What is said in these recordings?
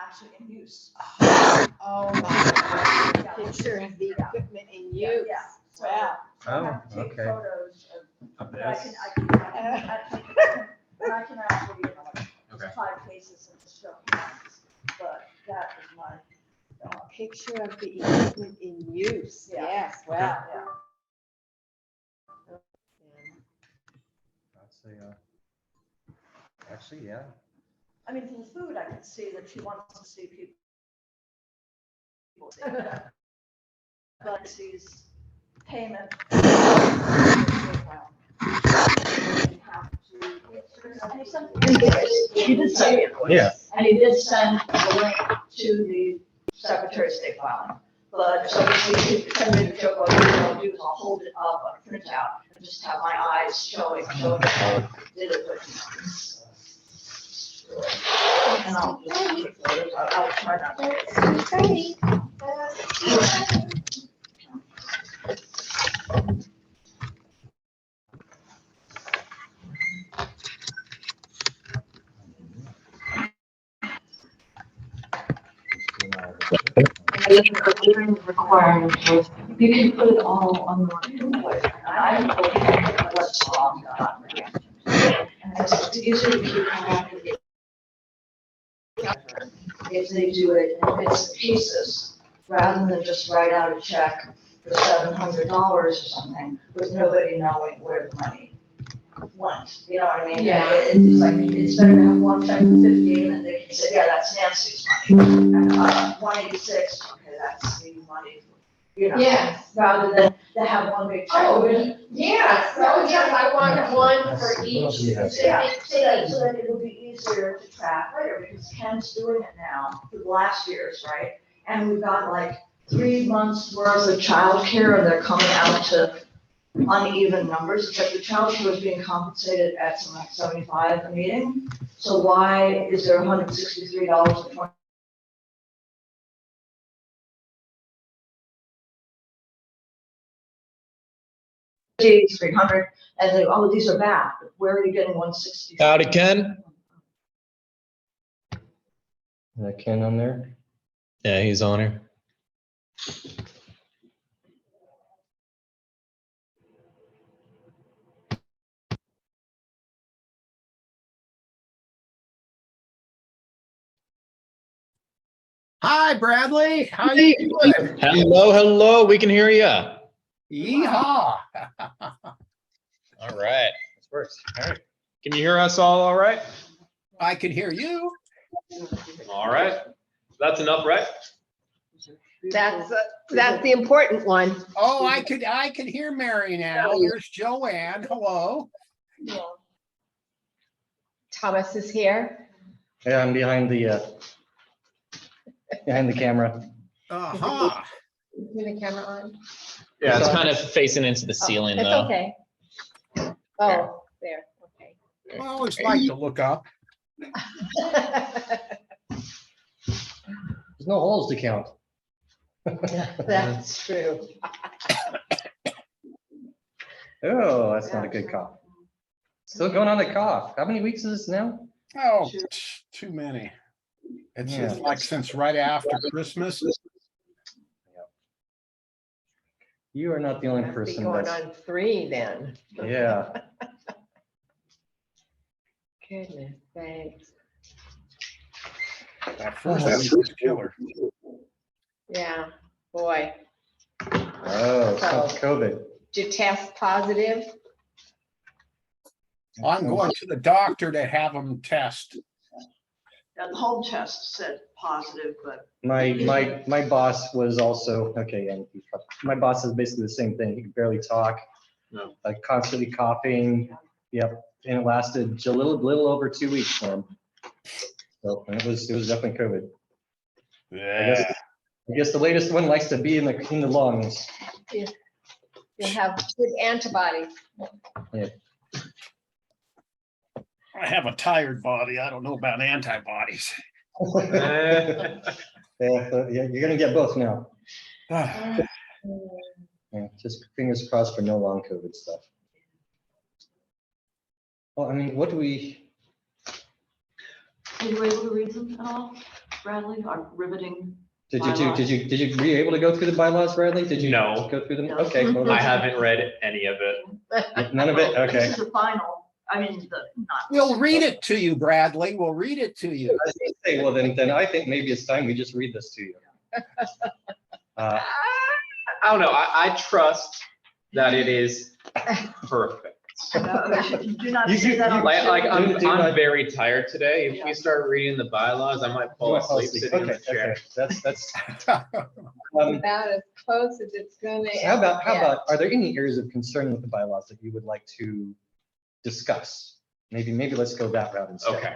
actually in use. Oh my God. Picture of the equipment in use. Yeah. So Wow. I have to take okay. photos Of but I this? can actually, you know, like Okay. 5 cases and just show hands, but that is my. Picture of the equipment in use. Yeah. Yes, wow. Yeah. I'd say, actually, yeah. I mean, for the food, I can see that she wants to see people. But sees payment. He did send me a voice. Yeah. And he did send the link to the Secretary of State filing. But so he sent me the joke, what I'll do is I'll hold it up on a printout and just have my eyes showing that I did it with. And I'll just take photos. I'll try not to. Requirement was, you can put it all on one invoice. And I don't know what's wrong. And it's easier to keep track of it. If they do it in bits and pieces, rather than just write out a check for $700 or something, with nobody knowing where the money went, you know what I mean? Yeah. It's like, it's better to have one check for 15 and they can say, yeah, that's Nancy's money. And 186, okay, that's the money, you know? Yes. Rather than to have one big check. Oh, yes, oh, yes, I want one for each. Yeah. So that it will be easier to track later, because Ken's doing it now for the last year's, right? And we've got like 3 months worth of childcare, and they're coming out to uneven numbers. It's like the childcare is being compensated at something like 75 a meeting. So why is there $163.20? $300, and they, oh, these are back. Where are you getting 160? Howdy, Ken. Is that Ken on there? Yeah, he's on here. Hi, Bradley. How you doing? Hello, hello. We can hear you. Yeehaw. All right. This works. All right. Can you hear us all right? I can hear you. All right. That's enough, right? That's the important one. Oh, I could hear Mary now. Here's Joanne. Hello. Thomas is here. Yeah, I'm behind the camera. Uh-huh. Is the camera on? Yeah, it's kind of facing into the ceiling, It's though. okay. Oh, there, okay. I always like to look up. There's no holes to count. That's true. Oh, that's not a good cough. Still going on the cough. How many weeks is this now? Oh, too many. It's Yeah. just like since right after Christmas. You are not the only Must be person going that's, on 3 then. yeah. Goodness, thanks. That first week was killer. Yeah, boy. Oh, it's not COVID. Did you test positive? I'm going to the doctor to have them test. And the home test said positive, but. My boss was also, okay, and my boss is basically the same thing. He could barely talk. No. Like constantly coughing. Yep. And it lasted a little over 2 weeks for him. So and it was definitely COVID. Yeah. I guess the latest one likes to be in the lungs. You have good antibodies. I have a tired body. I don't know about antibodies. Yeah, you're gonna get both now. Ah, Yeah, just fingers crossed for no long COVID stuff. Well, I mean, what do we? Are you able to read them at all? Bradley, our riveting? Were you able to go through the bylaws, Bradley? Did you No. go through them? No. Okay. well, I haven't read any of it. None of it? Well, Okay. This is the final, I mean, not. We'll read it to you, Bradley. We'll read it to you. I was gonna say, well, then I think maybe it's time we just read this to you. I don't know. I trust that it is perfect. Do not You- say you- that on. Like Do I'm not- very tired today. If Yeah. we start reading the bylaws, I might fall You might fall asleep asleep. sitting in Okay, the chair. okay. That's, About as close as it's gonna. how get. about, are there any areas of concern with the bylaws that you would like to discuss? Maybe let's go that route instead. Okay.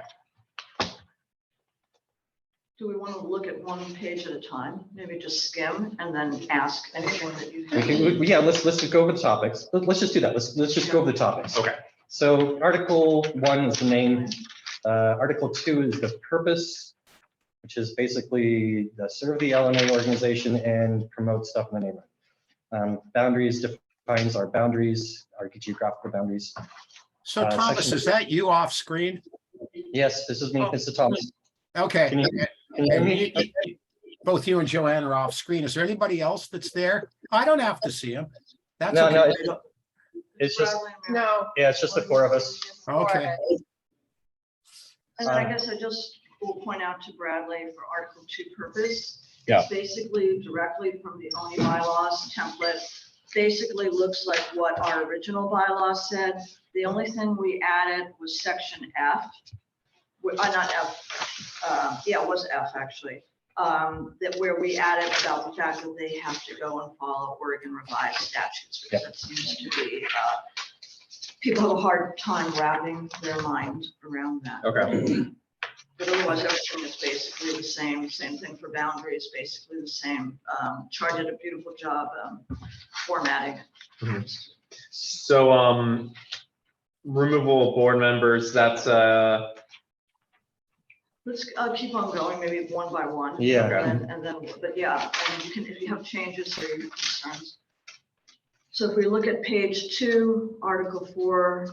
Do we want to look at one page at a time? Maybe just skim and then ask anything that you We have. can, yeah, let's just go over the topics. Let's just do that. Let's just go over the topics. Okay. So Article 1 is the name. Article 2 is the purpose, which is basically serve the LNA organization and promote stuff in the neighborhood. Boundaries defines our boundaries, our geographical boundaries. So Thomas, section- is that you off screen? Yes, this is me, Mr. Thomas. Okay. Can you hear me? Both you and Joanne are off screen. Is there anybody else that's there? I don't have to see him. That's No, no, okay. it's just, No. yeah, it's just the four of us. Okay. And then I guess I just will point out to Bradley for Article 2 purpose. Yeah. It's basically directly from the ONI bylaws template. Basically looks like what our original bylaws said. The only thing we added was section F. Not F, yeah, it was F actually. That where we added about the fact that they have to go and follow Oregon revised statutes, because that seems to be, people have a hard time wrapping their mind around that. Okay. But otherwise, everything is basically the same thing for boundaries, basically the same. Charge did a beautiful job formatting. Mhm. So, removal of board members, that's, Let's keep on going, maybe one by one. Yeah. And then, but yeah, and you can, if you have changes or your concerns. So if we look at page 2, Article 4,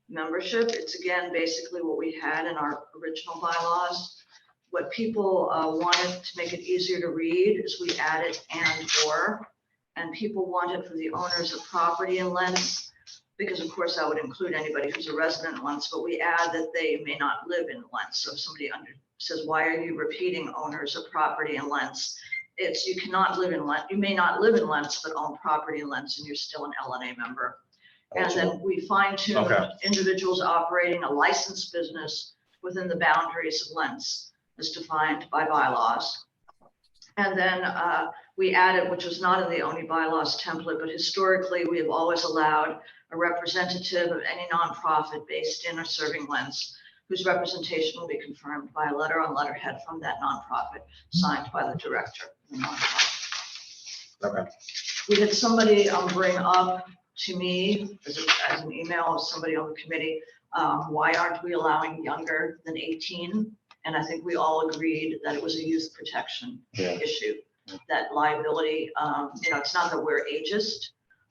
membership, it's again, basically what we had in our original bylaws. What people wanted to make it easier to read is we added and people wanted for the owners of property in Lentz, because of course that would include anybody who's a resident in Lentz, but we add that they may not live in Lentz. So if somebody says, why are you repeating owners of property in Lentz? It's, you cannot live in Lentz, you may not live in Lentz, but own property in Lentz and you're still an LNA member. And then we fine tune Okay. individuals operating a licensed business within the boundaries of Lentz as defined by bylaws. And then we added, which was not in the ONI bylaws template, but historically we have always allowed a representative of any nonprofit based in or serving Lentz, whose representation will be confirmed by a letter on letterhead from that nonprofit, signed by the director of the nonprofit. okay. We had somebody bring up to me as an email of somebody on the committee, why aren't we allowing younger than 18? And I think we all agreed that it was a youth protection Yeah. issue, that liability, it's not that we're ageist,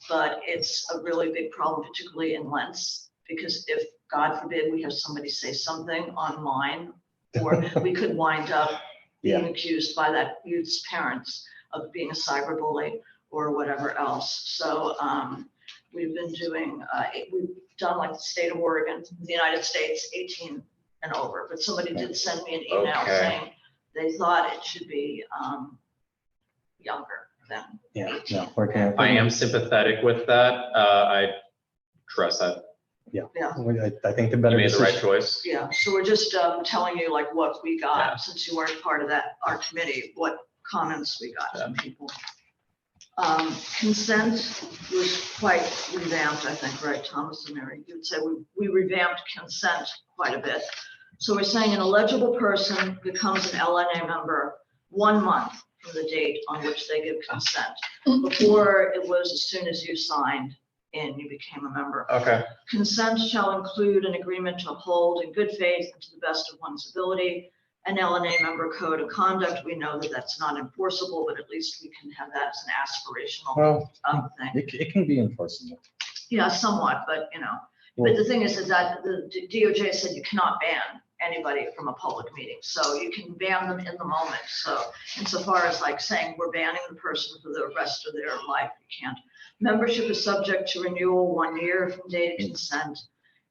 but it's a really big problem, particularly in Lentz, because if, God forbid, we have somebody say something online, or we could wind up being accused by that youth's parents of being a cyberbully or whatever else. So we've been doing, we've done like the state of Oregon, the United States, 18 and over. But somebody did send me an email Okay. saying they thought it should be younger than Yeah, 18. no, we're gonna. I am sympathetic with that. I trust that I think the you better made the right decision. choice. Yeah, so we're just telling you like what we Yeah. got, since you weren't part of that, our committee, what comments we got from people. Consent was quite revamped, I think, right, Thomas and Mary? You'd say we revamped consent quite a bit. So we're saying an eligible person becomes an LNA member 1 month from the date on which they give consent. Before, it was as soon as you signed in, you became a member. Okay, Consent shall include an agreement to uphold in good faith and to the best of one's ability an LNA member code of conduct. We know that that's not enforceable, but at least we can have that as an aspirational Well, thing. it can be enforceable. Yeah, somewhat, but but the thing is that the DOJ said you cannot ban, anybody from a public meeting. So you can ban them in the moment. So insofar as like saying we're banning the person for the rest of their life, you can't. Membership is subject to renewal 1 year from date of consent.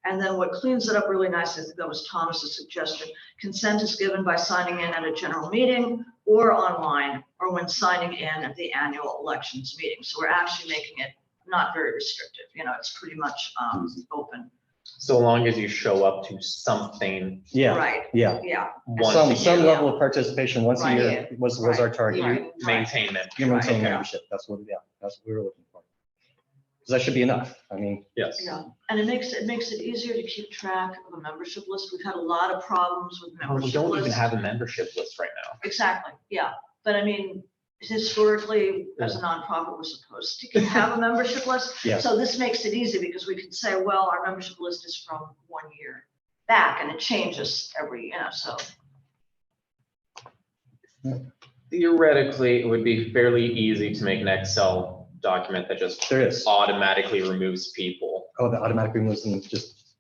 And then what cleans it up really nicely, I think that was Thomas's suggestion, consent is given by signing in at a general meeting or online, or when signing in at the annual elections meeting. So we're actually making it not very restrictive, it's pretty much open. So long as you show up to something Yeah, Right, yeah. yeah, once Some a year, level of participation once a Right. year was our target. Right. you maintain it. You maintain Right. membership. That's what we were looking for. Because that should be enough. I mean, Yes. yeah. And it makes it easier to keep track of a membership list. We've had a lot of problems with We membership don't even lists. have a membership list right now. Exactly, yeah. But I mean, historically, as a nonprofit, we're supposed to have a membership list. Yeah. So this makes it easy because we can say, well, our membership list is from 1 year back and it changes every, so. Theoretically, it would be fairly easy to make an Excel document that just there is. automatically removes people. Oh, the automatic removes them just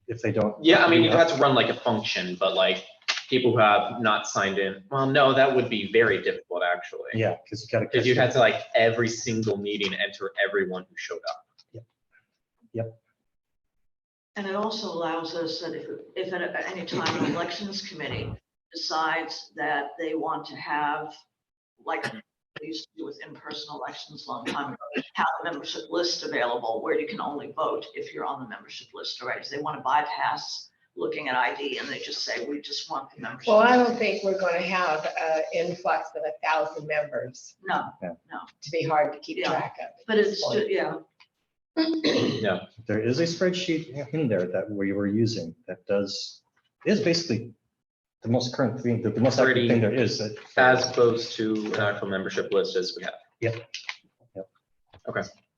if they don't. Yeah, I mean, you'd have to run like a function, but like people who have not signed in, well, no, that would be very difficult actually. Yeah, because you gotta. Because you'd have to like every single meeting enter everyone who showed up. And it also allows us that if at any time an elections committee decides that they want to have, like we used to do with in-person elections a long time ago, have a membership list available where you can only vote if you're on the membership list, right? So they want to bypass looking at ID and they just say, we just want the membership. Well, I list. don't think we're gonna have an influx of 1,000 members No, to be hard to keep Yeah. track of. but it's, yeah, Yeah. There is a spreadsheet in there that we were using that is basically the most current thing, the most accurate Pretty- thing there is. As opposed to an actual membership list as we have. So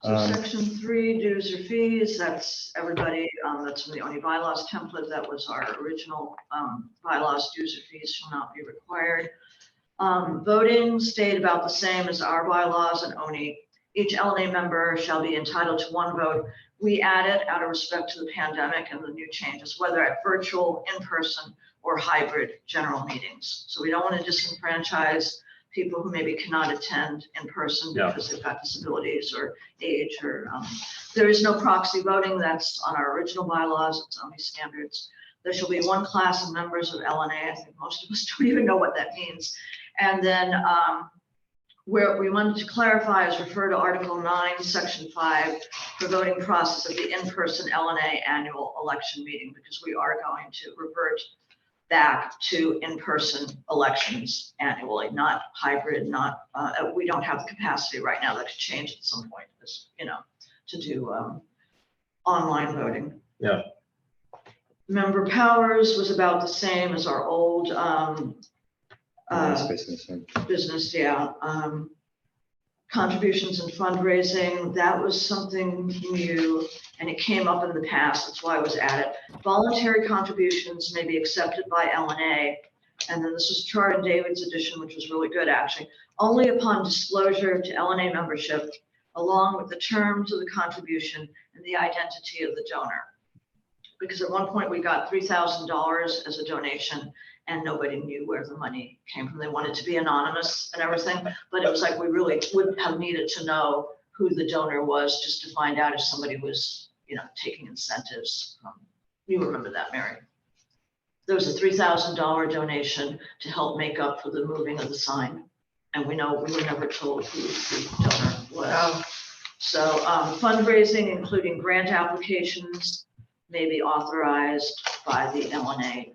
Um, section 3, dues or fees, that's everybody, that's from the ONI bylaws template. That was our original bylaws. Dues or fees shall not be required. Voting stayed about the same as our bylaws and ONI. Each LNA member shall be entitled to 1 vote. We added, out of respect to the pandemic and the new changes, whether at virtual, in-person, or hybrid general meetings. So we don't want to disenfranchise people who maybe cannot attend in person Yeah. because they've got disabilities or age or, there is no proxy voting. That's on our original bylaws. It's only standards. There shall be 1 class of members of LNA. I think most of us don't even know what that means. And then where we wanted to clarify is refer to Article 9, Section 5 for voting process of the in-person LNA annual election meeting, because we are going to revert back to in-person elections annually, not hybrid, not, we don't have the capacity right now. That could change at some point, to do online voting. Yeah. Member powers was about the same as our old it's basically the same. business, yeah. Contributions and fundraising, that was something new and it came up in the past. That's why it was added. Voluntary contributions may be accepted by LNA. And then this was Char and David's edition, which was really good actually. Only upon disclosure to LNA membership, along with the terms of the contribution and the identity of the donor. Because at one point we got $3,000 as a donation and nobody knew where the money came from. They wanted to be anonymous and everything, but it was like we really would have needed to know who the donor was just to find out if somebody was, taking incentives. You remember that, Mary? There was a $3,000 donation to help make up for the moving of the sign. And we know we were never told who the donor was. Oh, So fundraising, including grant applications, may be authorized by the LNA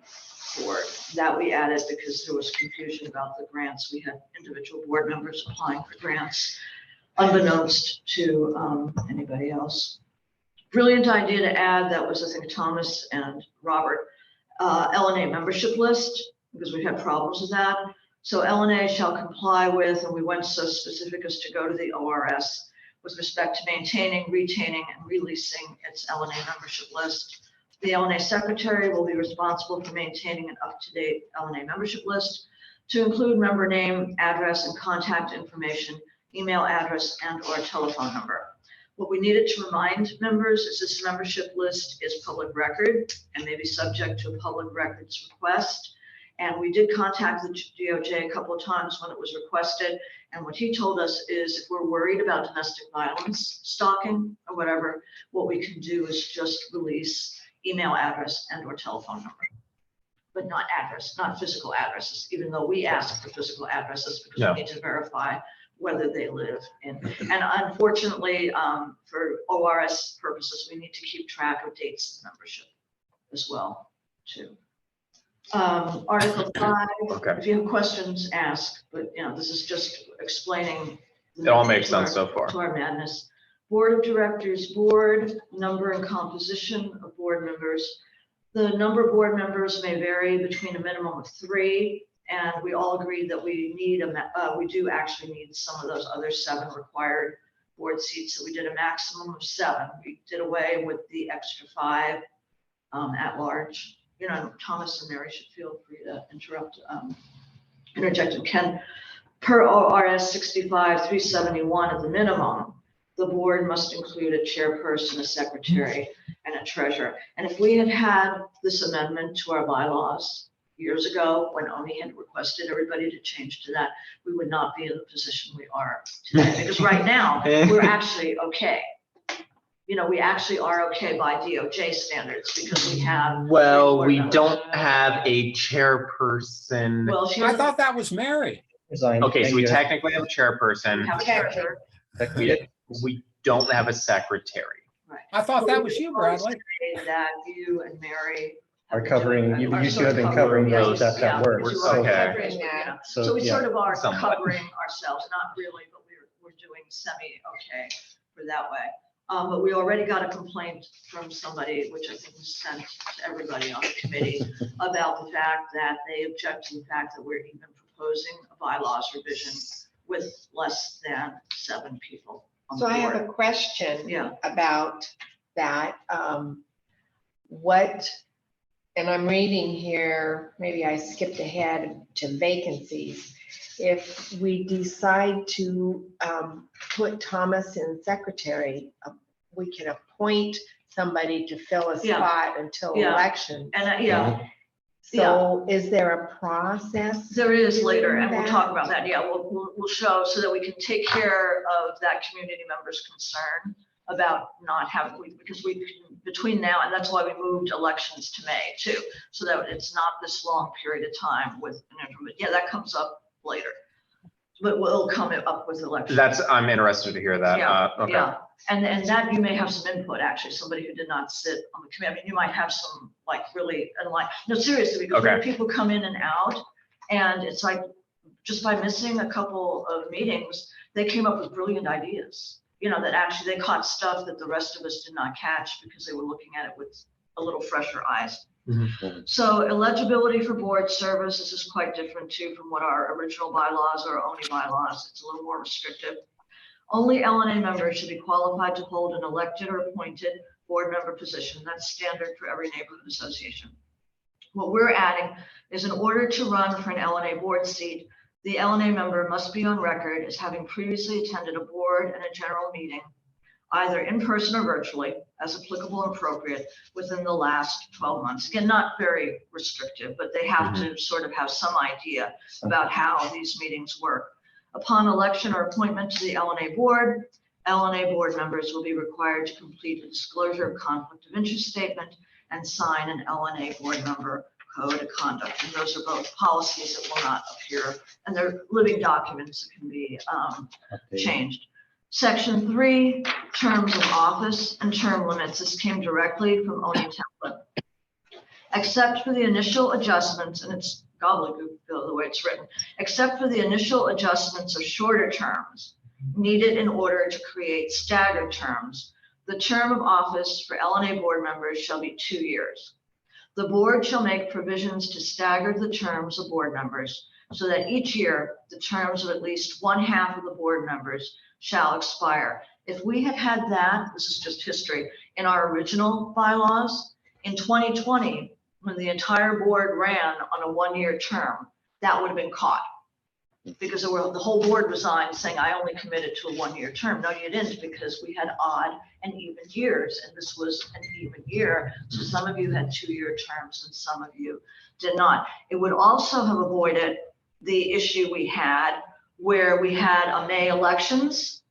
board. That we added because there was confusion about the grants. We had individual board members applying for grants unbeknownst to anybody else. Brilliant idea to add, that was, I think, Thomas and Robert, LNA membership list, because we've had problems with that. So LNA shall comply with, and we went so specific as to go to the ORS with respect to maintaining, retaining, and releasing its LNA membership list. The LNA secretary will be responsible for maintaining an up-to-date LNA membership list to include member name, address, and contact information, email address, and/or telephone number. What we needed to remind members is this membership list is public record and may be subject to a public records request. And we did contact the DOJ a couple of times when it was requested. And what he told us is if we're worried about domestic violence, stalking, or whatever, what we can do is just release email address and or telephone number. But not address, not physical addresses, even though we ask for physical addresses because No. we need to verify whether they live in. And unfortunately, for ORS purposes, we need to keep track of dates of membership as well, too. Article 5, Okay. if you have questions, ask, but this is just explaining. It all makes sense so far. To our madness. Board of Directors, board, number and composition of board members. The number of board members may vary between a minimum of 3, and we all agreed that we do actually need some of those other 7 required board seats, so we did a maximum of 7. We did away with the extra 5 at large. Thomas and Mary should feel free to interject. And Ken, per ORS 65-371 at the minimum, the board must include a chairperson, a secretary, and a treasurer. And if we had had this amendment to our bylaws years ago, when Oni had requested everybody to change to that, we would not be in the position we are today. Because right now, we're actually okay. We actually are okay by DOJ standards because we have. Well, board we members. don't have a chairperson. Well, she I doesn't thought that was Mary. Resigned. Okay, so we And, technically have a chairperson. have a treasurer. We don't have a secretary. Right. I thought that was you, Bradley. That you and Mary. Are have been covering, doing you that, are used to sort have of been covering yeah, those, that yeah, work. you are Okay. covering, So So, we yeah. sort of are Somewhat. covering ourselves, not really, but we're doing semi-okay for that way. But we already got a complaint from somebody, which I think was sent to everybody on the committee, about the fact that they object to the fact that we're even proposing a bylaws revision with less than 7 people on the So I have board. a question Yeah. about that. And I'm reading here, maybe I skipped ahead to vacancies. If we decide to put Thomas in secretary, we can appoint somebody to fill a Yeah. spot until Yeah. election. And So is there a process? there is later, and we'll Doing talk that? about that. Yeah, we'll show so that we can take care of that community member's concern about not having, because between now, and that's why we moved elections to May too, so that it's not this long period of time with an interim. Yeah, that comes up later. But we'll come up with elections. I'm interested to hear that. Yeah, Okay. yeah, and that you may have some input, actually, somebody who did not sit on the committee. I mean, you might have some really, no, seriously, because when Okay. people come in and out, and it's like, just by missing a couple of meetings, they came up with brilliant ideas. That actually they caught stuff that the rest of us did not catch because they were looking at it with a little fresher eyes. So eligibility for board service, this is quite different too from what our original bylaws or only bylaws. It's a little more restrictive. Only LNA members should be qualified to hold an elected or appointed board member position. That's standard for every neighborhood association. What we're adding is in order to run for an LNA board seat, the LNA member must be on record as having previously attended a board and a general meeting, either in person or virtually, as applicable and appropriate, within the last 12 months. Again, not very restrictive, but they have to sort of have some idea about how these meetings work. Upon election or appointment to the LNA board members will be required to complete a disclosure of conflict of interest statement and sign an LNA board member code of conduct. And those are both policies that will not appear, and they're living documents that can be changed. Section 3, terms of office and term limits. This came directly from ONI template. Except for the initial adjustments, and it's gobbledygook the way it's written, except for the initial adjustments of shorter terms needed in order to create staggered terms, the term of office for LNA board members shall be 2 years. The board shall make provisions to stagger the terms of board members so that each year the terms of at least 1/2 of the board members shall expire. If we had had that, this is just history, in our original bylaws, in 2020, when the entire board ran on a 1-year term, that would have been caught. Because the whole board resigned saying, I only committed to a 1-year term. No, you didn't, because we had odd and even years, and this was an even year. So some of you had 2-year terms and some of you did not. It would also have avoided the issue we had where we had a May elections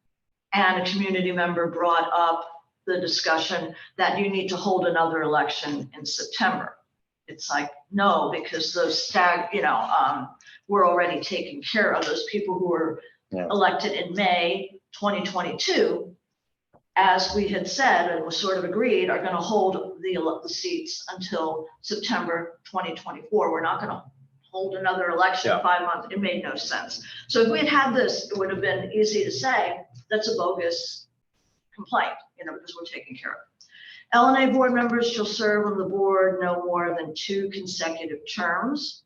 and a community member brought up the discussion that you need to hold another election in September. It's like, no, because those we're already taking care of those people who were Yeah. elected in May 2022, as we had said and was sort of agreed, are going to hold the seats until September 2024. We're not going to hold another election Yeah. 5 months. It made no sense. So if we had had this, it would have been easy to say that's a bogus complaint, because we're taking care of it. LNA board members shall serve on the board no more than 2 consecutive terms.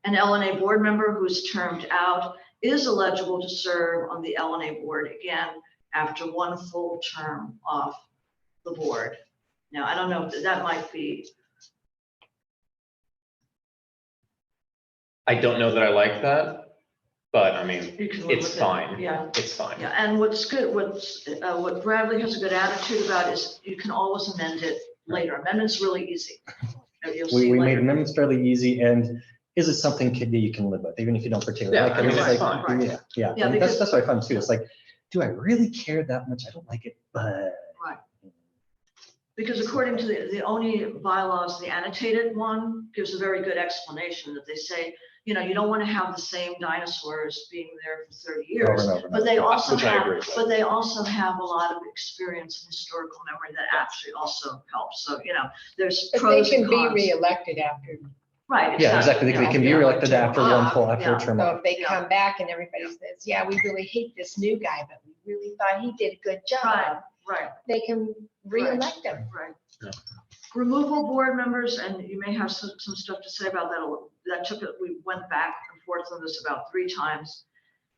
An LNA board member who is termed out is eligible to serve on the LNA board again after 1 full term off the board. Now, I don't know, that might be, I don't know that I like that, but I mean, you can live it's with it. fine. Yeah. It's fine. Yeah, and what's good, what Bradley has a good attitude about is you can always amend it later. Amendment's really easy. You'll see We made later. amendments fairly easy, and is it something that you can live with, even if you don't particularly Yeah, like it? I mean, It's it's like, fine. Yeah, yeah, Yeah, and because- that's what I find too. It's like, do I really care that much? I don't like it, but. Right. Because according to the ONI bylaws, the annotated one gives a very good explanation that they say, you don't want to have the same dinosaurs being there for 30 Over years. and over and But over. they also Which I have, agree with. but they also have a lot of experience and historical memory that actually also helps. So, there's But they pros and can be cons. reelected after. Right. Yeah, exactly. They can be yeah. reelected after Yeah, after a yeah. term. So off. if they Yeah. come back and everybody says, yeah, we really hate this new guy, but we really thought he did a good Right, job, right. they can reelect him. Right. Yeah. Removal board members, and you may have some stuff to say about that. We went back and forth on this about 3 times.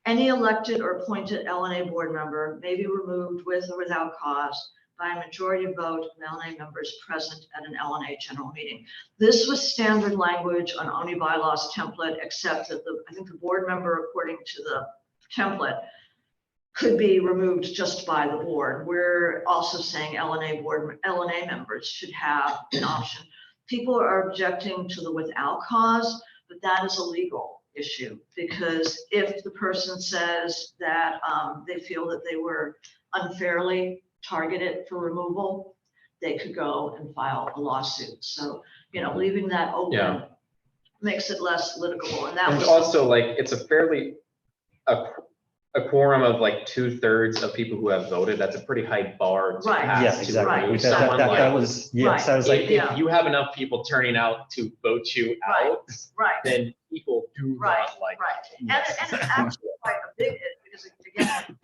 Any elected or appointed LNA board member may be removed with or without cause by a majority vote of LNA members present at an LNA general meeting. This was standard language on ONI bylaws template, except that I think the board member, according to the template, could be removed just by the board. We're also saying LNA members should have an option. People are objecting to the without cause, but that is a legal issue, because if the person says that they feel that they were unfairly targeted for removal, they could go and file a lawsuit. So, leaving that open Yeah. makes it less litigable. And that And was also, like, it's a quorum of like 2/3 of people who have voted. That's a pretty high bar to Right. pass Yeah, to exactly. right. remove That someone. that Like, was, yes, I was Right. like, Yeah. if you have enough people turning out to vote you Right. out, right. then people do Right, not like. right. And it's actually quite a big, because again,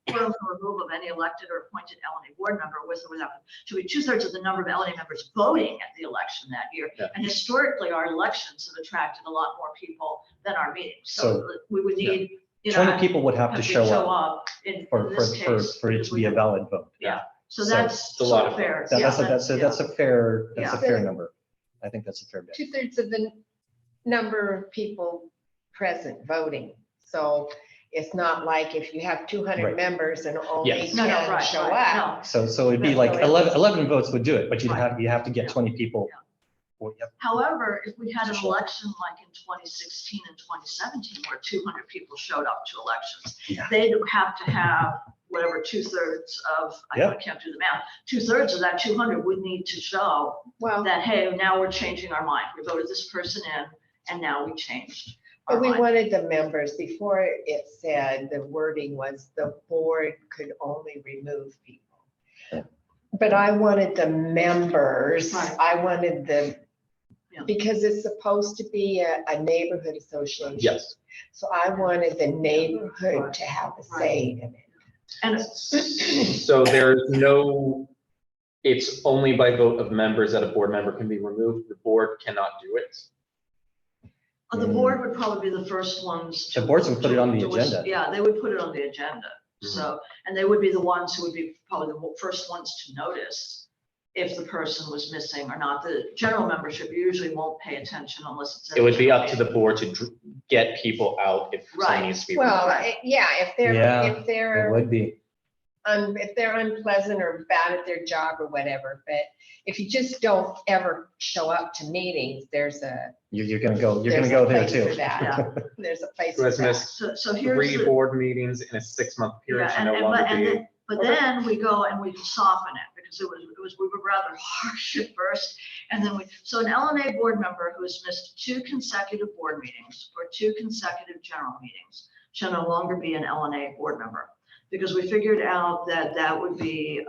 quorum for removal of any elected or appointed LNA board member with or without, to be 2/3 of the number of LNA members voting at the election that year. Yeah. And historically, our elections have attracted a lot more people than our meetings. So we would need, 20 people would have to show up in for this case. it to be a valid vote. Yeah, so So that's it's a lot sort of of fair. That- Yeah, That's a fair Yeah. number. I think that's a fair bet. 2/3 of the number of people present voting. So it's not like if you have 200 Right. members and only Yes. 10 No, right, show right, up. no. So it'd be Yeah, like so it 11 votes would do it, but you Right. have to get Yeah. 20 people. Yeah. Well, yep. However, if we had an Sure. election like in 2016 and 2017, where 200 people showed up to elections, Yeah. they'd have to have whatever 2/3 of, I Yeah. can't do the math, 2/3 of that 200 would need to show Well, that, hey, now we're changing our mind. We voted this person in and now we changed our but we mind. wanted the members, before it said, the wording was the board could only remove people. Yeah. But I wanted the members, Right. I wanted the, Yeah. because it's supposed to be a neighborhood association. Yes. So I wanted the neighborhood to have a say in it. And So there's no, it's only by vote of members that a board member can be removed. The board cannot do it. the board would probably be the first ones. The boards would put it on the to- agenda. Yeah, they would put it on the agenda. Mhm. So, and they would be the ones who would be probably the first ones to notice if the person was missing or not. The general membership usually won't pay attention unless it's. It would be up to the board to get people out if Right. someone needs to be. Well, removed. yeah, if Yeah, they're, It would be. if they're unpleasant or bad at their job or whatever, but if you just don't ever show up to meetings, there's a. You're gonna go there there's a too. place for that. Yeah. There's a place Who for has that. missed So here's 3 the. board meetings in a 6-month period Yeah, should and, no and, longer but, and be. then, but then we go and we soften it because we were rather harsh at first. And then so an LNA board member who has missed 2 consecutive board meetings or 2 consecutive general meetings shall no longer be an LNA board member. Because we figured out that that would be,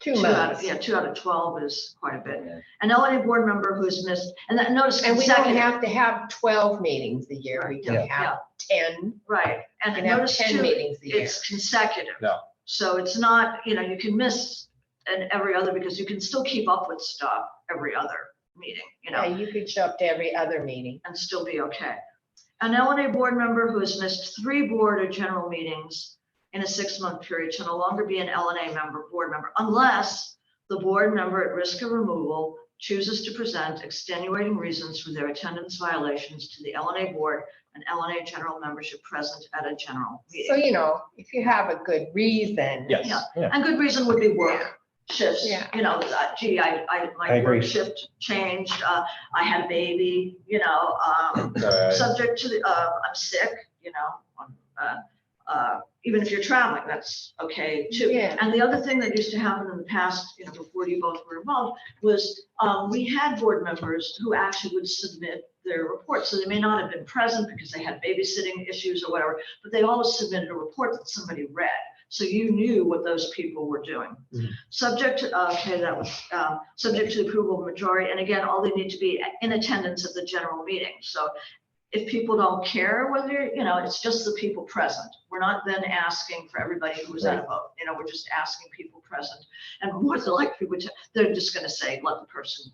2 2 out of, months. yeah, 2 out of 12 is quite a bit. Yeah. An LNA board member who has missed, and that, notice And we don't consecutive. have to have 12 meetings a year. We can Yeah. have 10, Right, we and can have notice 10 too, meetings a year. it's consecutive. No. So it's not, you can miss an every other because you can still keep up with stuff every other meeting, Yeah, you could show up to every other meeting. and still be okay. An LNA board member who has missed 3 board or general meetings in a 6-month period shall no longer be an LNA board member, unless the board member at risk of removal chooses to present extenuating reasons for their attendance violations to the LNA board and LNA general membership present at a general So, meeting. if you have a good reason. Yes. Yeah. And good reason would be work shifts, Yeah. gee, I my agree. work shift changed, I had a baby, Uh, subject to the, I'm sick, even if you're traveling, that's okay too. Yeah. And the other thing that used to happen in the past, before you both were involved, was we had board members who actually would submit their reports. So they may not have been present because they had babysitting issues or whatever, but they always submitted a report that somebody read. So you knew what those people were doing. Mhm. Subject to, that was subject to the approval of majority. And again, all they need to be in attendance at the general meeting. So if people don't care whether, it's just the people present. We're not then asking for everybody who was at a vote, we're just asking people present. And more than likely, they're just gonna say, let the person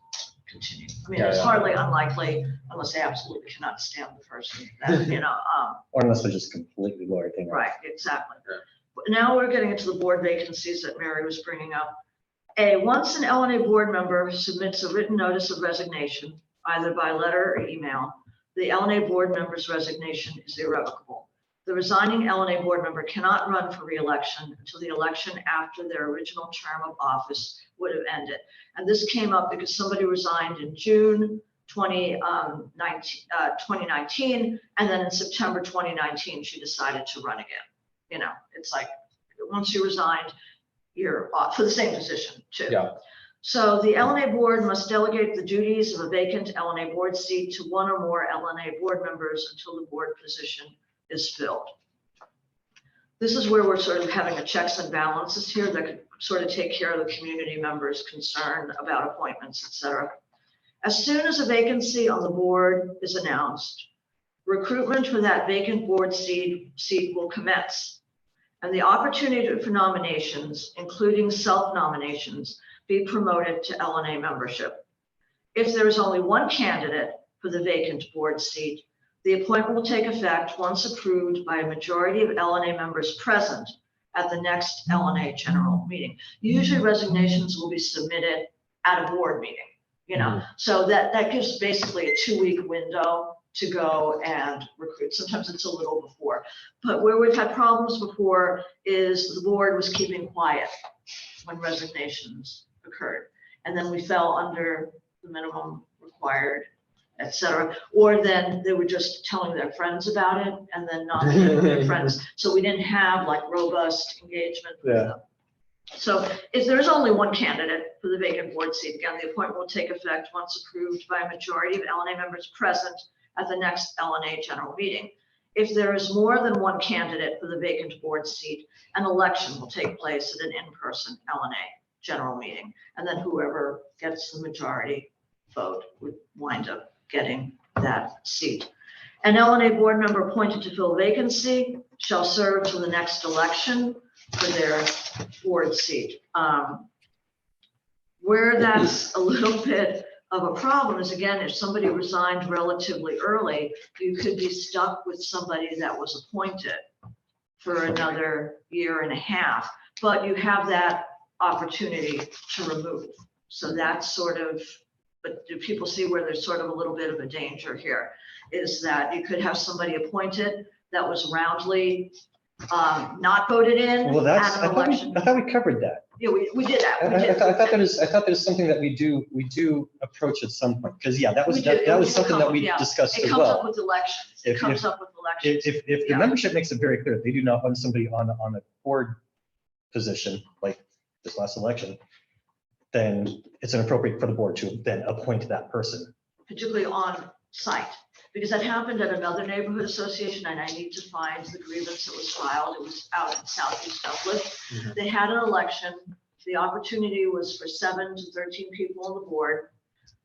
continue. I mean, Yeah, it's yeah. hardly unlikely, unless they absolutely cannot stand the person, that, Or unless they're just completely lower thing. right, exactly. Yeah. But now we're getting into the board vacancies that Mary was bringing up. Once an LNA board member submits a written notice of resignation, either by letter or email, the LNA board member's resignation is irrevocable. The resigning LNA board member cannot run for re-election until the election after their original term of office would have ended. And this came up because somebody resigned in June 2019, and then in September 2019, she decided to run again. It's like, once you resigned, you're off for the same position too. Yeah. So the LNA board must delegate the duties of a vacant LNA board seat to one or more LNA board members until the board position is filled. This is where we're sort of having a checks and balances here that could sort of take care of the community members' concern about appointments, et cetera. As soon as a vacancy on the board is announced, recruitment for that vacant board seat will commence. And the opportunity for nominations, including self-nominations, be promoted to LNA membership. If there is only one candidate for the vacant board seat, the appointment will take effect once approved by a majority of LNA members present at the next LNA general meeting. Usually resignations will be submitted at a board meeting, so that gives basically a 2-week window to go and recruit. Sometimes it's a little before, but where we've had problems before is the board was keeping quiet when resignations occurred. And then we fell under the minimum required, et cetera. Or then they were just telling their friends about it and then not telling their friends. So we didn't have like robust engagement with Yeah. them. So if there's only one candidate for the vacant board seat, again, the appointment will take effect once approved by a majority of LNA members present at the next LNA general meeting. If there is more than one candidate for the vacant board seat, an election will take place at an in-person LNA general meeting. And then whoever gets the majority vote would wind up getting that seat. An LNA board member appointed to fill vacancy shall serve till the next election for their board seat. Where that's a little bit of a problem is, again, if somebody resigned relatively early, you could be stuck with somebody that was appointed for another year and a half. But you have that opportunity to remove. So that's sort of, but do people see where there's sort of a little bit of a danger here? Is that you could have somebody appointed that was roundly not voted in Well, that's, at an election. I thought we covered that. Yeah, we did that. We I did. thought that is something that we do approach at some point, because yeah, that We was, do. that was It will something that come- we yeah. discussed It as comes up well. with elections. It If- comes up with elections. If the Yeah. membership makes it very clear, that they do not want somebody on a board position, like this last election, then it's inappropriate for the board to then appoint that person. Particularly on site, because that happened at another neighborhood association, and I need to find the grievance that was filed. It was out in Southeast Dublin. Mhm. They had an election. The opportunity was for 7 to 13 people on the board.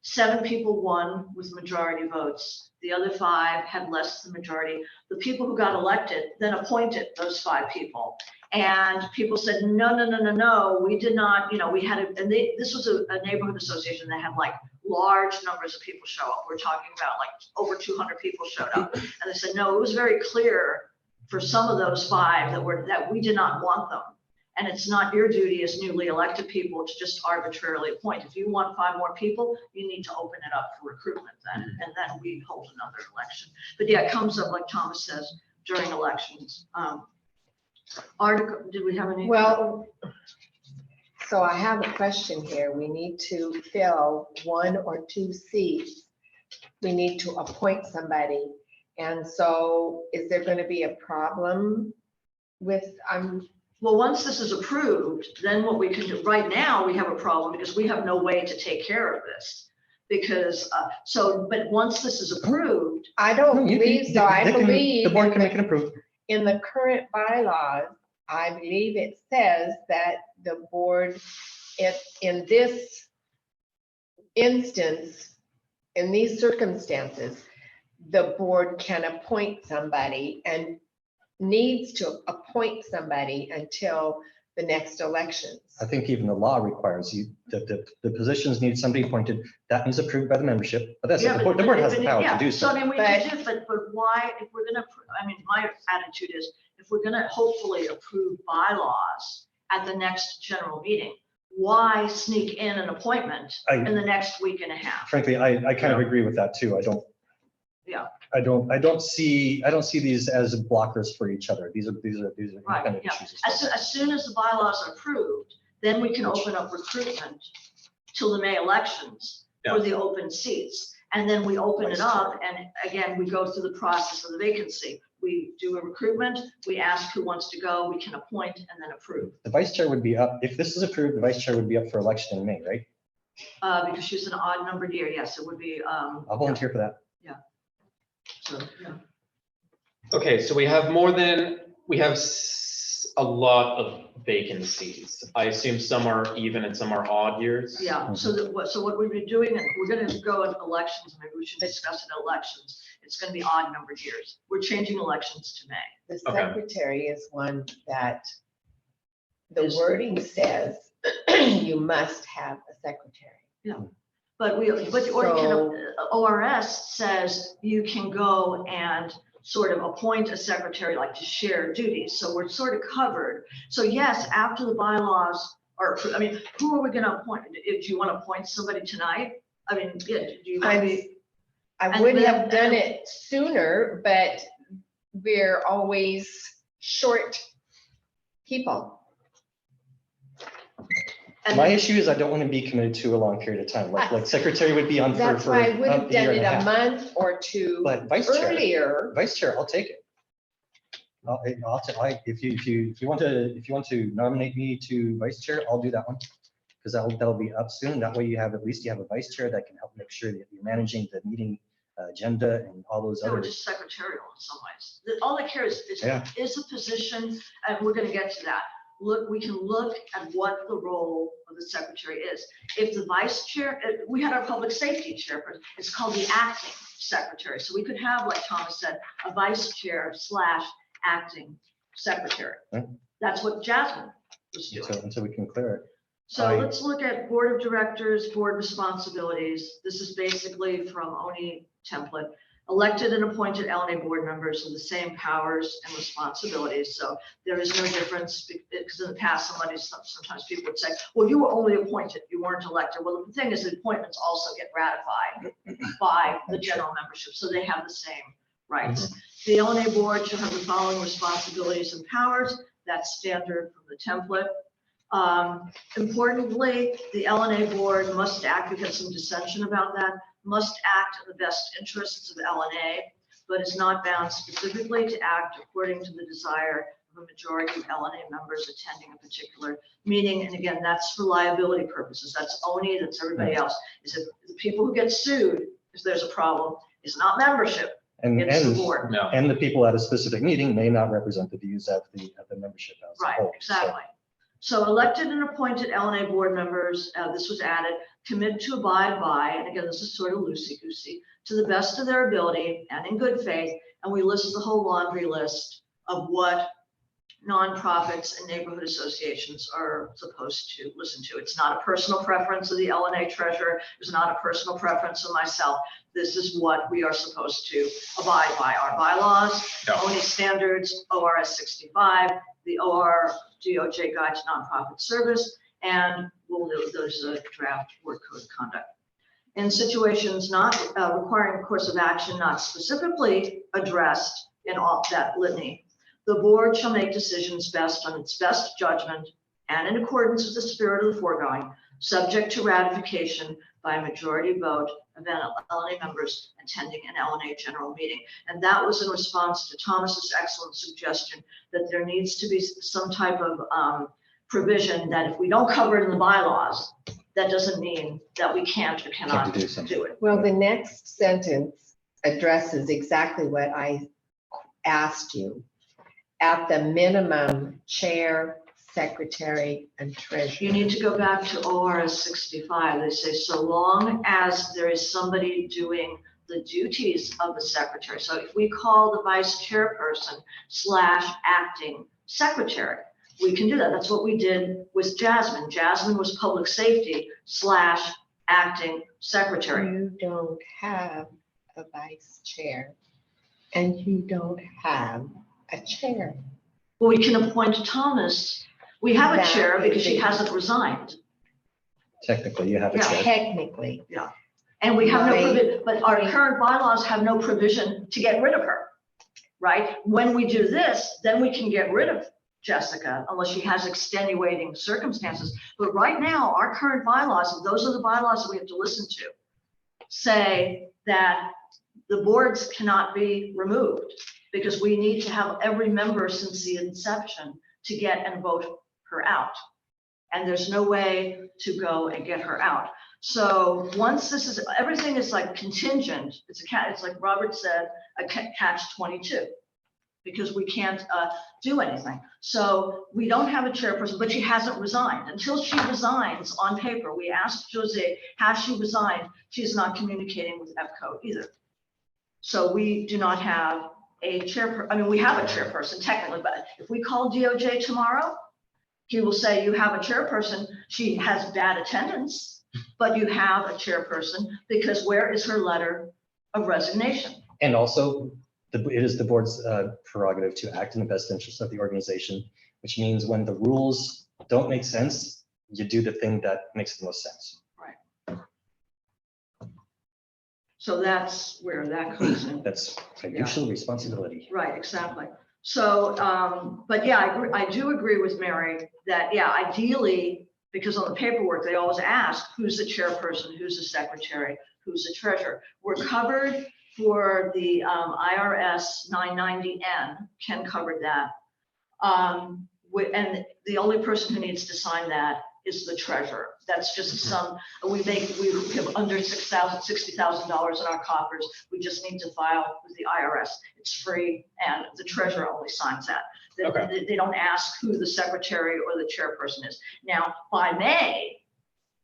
7 people won with majority votes. The other 5 had less than majority. The people who got elected then appointed those 5 people. And people said, no, we did not, we had, this was a neighborhood association that had like large numbers of people show up. We're talking about like over 200 people showed up. And they said, no, it was very clear for some of those 5 that we did not want them. And it's not your duty as newly elected people to just arbitrarily appoint. If you want 5 more people, you need to open it up for recruitment then, and then we hold another election. But yeah, it comes up, like Thomas says, during elections. Article, did we have any? Well, so I have a question here. We need to fill 1 or 2 seats. We need to appoint somebody. And so is there going to be a problem with, Well, once this is approved, then what we can do, right now, we have a problem because we have no way to take care of this. Because, but once this is approved, I don't believe so. I believe The board can make it approved. in the current bylaws, I believe it says that the board, if in this instance, in these circumstances, the board can appoint somebody and needs to appoint somebody until the next elections. I think even the law requires you, that the positions need somebody appointed, that needs approved by the membership, but that's, yeah, it. The board has the but- power yeah, to do so. so. I mean, we But- can do, but why, if we're gonna, my attitude is, if we're gonna hopefully approve bylaws at the next general meeting, why sneak in an appointment in the next week and a half? Frankly, I kind of agree with that too. Yeah. I don't see these as blockers for each other. These are Right, independent yeah. issues. As soon as the bylaws are approved, then we can open up recruitment till the May elections for the open seats. And then we open it up and again, we go through the process of the vacancy. We do a recruitment, we ask who wants to go, we can appoint and then approve. The vice chair would be up, if this is approved, the vice chair would be up for election in May, right? Because she's an odd numbered year, yes, it would be, I'll volunteer for that. so, yeah. Okay, so we have a lot of vacancies. I assume some are even and some are odd years. Yeah, so what we've been doing, and we're gonna go in elections, maybe we should discuss it in elections. It's gonna be odd numbered years. We're changing elections to May. The Okay. secretary is one that the Is- wording says you must have a secretary. But So- ORS says you can go and sort of appoint a secretary, like to share duties. So we're sort of covered. So yes, after the bylaws are, who are we gonna appoint? If you want to appoint somebody tonight? I mean, yeah, do you want to be? I And would then- have done it sooner, but we're always short people. and My then- issue is I don't want to be committed to a long period of time, like secretary would be on for That's why I would have a done year it and a a half. month or 2 But vice chair, earlier. I'll take it. If you want to nominate me to vice chair, I'll do that one. Because that'll be up soon. That way at least you have a vice chair that can help make sure that you're managing the meeting agenda and all those No, other. just secretarial in some ways. All I care is Yeah. a position, and we're gonna get to that. We can look at what the role of the secretary is. If the vice chair, we had our public safety chairperson, it's called the acting secretary. So we could have, like Thomas said, a vice chair / acting secretary. Yeah. That's what Jasmine was doing. Until we can clear it. So I- let's look at board of directors, board responsibilities. This is basically from ONI template. Elected and appointed LNA board members have the same powers and responsibilities, so there is no difference, because in the past, sometimes people would say, well, you were only appointed, you weren't elected. Well, the thing is, the appointments also get ratified by the general membership, so they have the same rights. The LNA board should have the following responsibilities and powers. That's standard from the template. Importantly, the LNA board must act, we've had some dissension about that, must act in the best interests of LNA, but is not bound specifically to act according to the desire of a majority of LNA members attending a particular meeting. And again, that's for liability purposes. That's ONI, that's everybody else. Is it the people who get sued if there's a problem is not membership, And, it's the and, board. No. and the people at a specific meeting may not represent the views of the membership as a Right, whole. So exactly. So elected and appointed LNA board members, this was added, commit to abide by, and again, this is sort of loosey-goosey, to the best of their ability and in good faith, and we list the whole laundry list of what nonprofits and neighborhood associations are supposed to listen to. It's not a personal preference of the LNA treasurer. It's not a personal preference of myself. This is what we are supposed to abide by. Our bylaws, Yeah. ONI standards, ORS 65, the OR DOJ Guide to Nonprofit Service, and there's a draft work code of conduct. In situations not requiring a course of action not specifically addressed in all that litany, the board shall make decisions based on its best judgment and in accordance with the spirit of the foregoing, subject to ratification by a majority vote of LNA members attending an LNA general meeting. And that was in response to Thomas's excellent suggestion that there needs to be some type of provision that if we don't cover it in the bylaws, that doesn't mean that we can't or cannot do something. do it. Well, the next sentence addresses exactly what I asked you. At the minimum, chair, secretary, and treasurer. You need to go back to ORS 65. They say so long as there is somebody doing the duties of the secretary. So if we call the vice chairperson / acting secretary, we can do that. That's what we did with Jasmine. Jasmine was public safety / acting secretary. You don't have a vice chair, and you don't have a chair. Well, we can appoint Thomas. We have a That chair because she is a- hasn't resigned. technically, you have a Yeah. chair. Technically, And we have no, Right. but our Right. current bylaws have no provision to get rid of her, right? When we do this, then we can get rid of Jessica unless she has extenuating circumstances. But right now, our current bylaws, and those are the bylaws that we have to listen to, say that the boards cannot be removed because we need to have every member since the inception to get and vote her out. And there's no way to go and get her out. So once this is, everything is like contingent, it's like Robert said, a catch 22, because we can't do anything. So we don't have a chairperson, but she hasn't resigned. Until she resigns on paper, we asked Jose, has she resigned? She is not communicating with EPCO either. So we do not have a chairperson. I mean, we have a chairperson technically, but if we call DOJ tomorrow, he will say, you have a chairperson. She has bad attendance, but you have a chairperson because where is her letter of resignation? And also, it is the board's prerogative to act in the best interest of the organization, which means when the rules don't make sense, you do the thing that makes the most sense. So that's where that comes in. That's fiducial responsibility. Right, exactly. So, but yeah, I do agree with Mary that, yeah, ideally, because on the paperwork, they always ask, who's the chairperson, who's the secretary, who's the treasurer? We're covered for the IRS 990N, Ken covered that. And the only person who needs to sign that is the treasurer. That's just some, we have under $60,000 in our coffers. We just need to file with the IRS. It's free and the treasurer only signs that. They don't ask who the secretary or the chairperson is. Now, by May,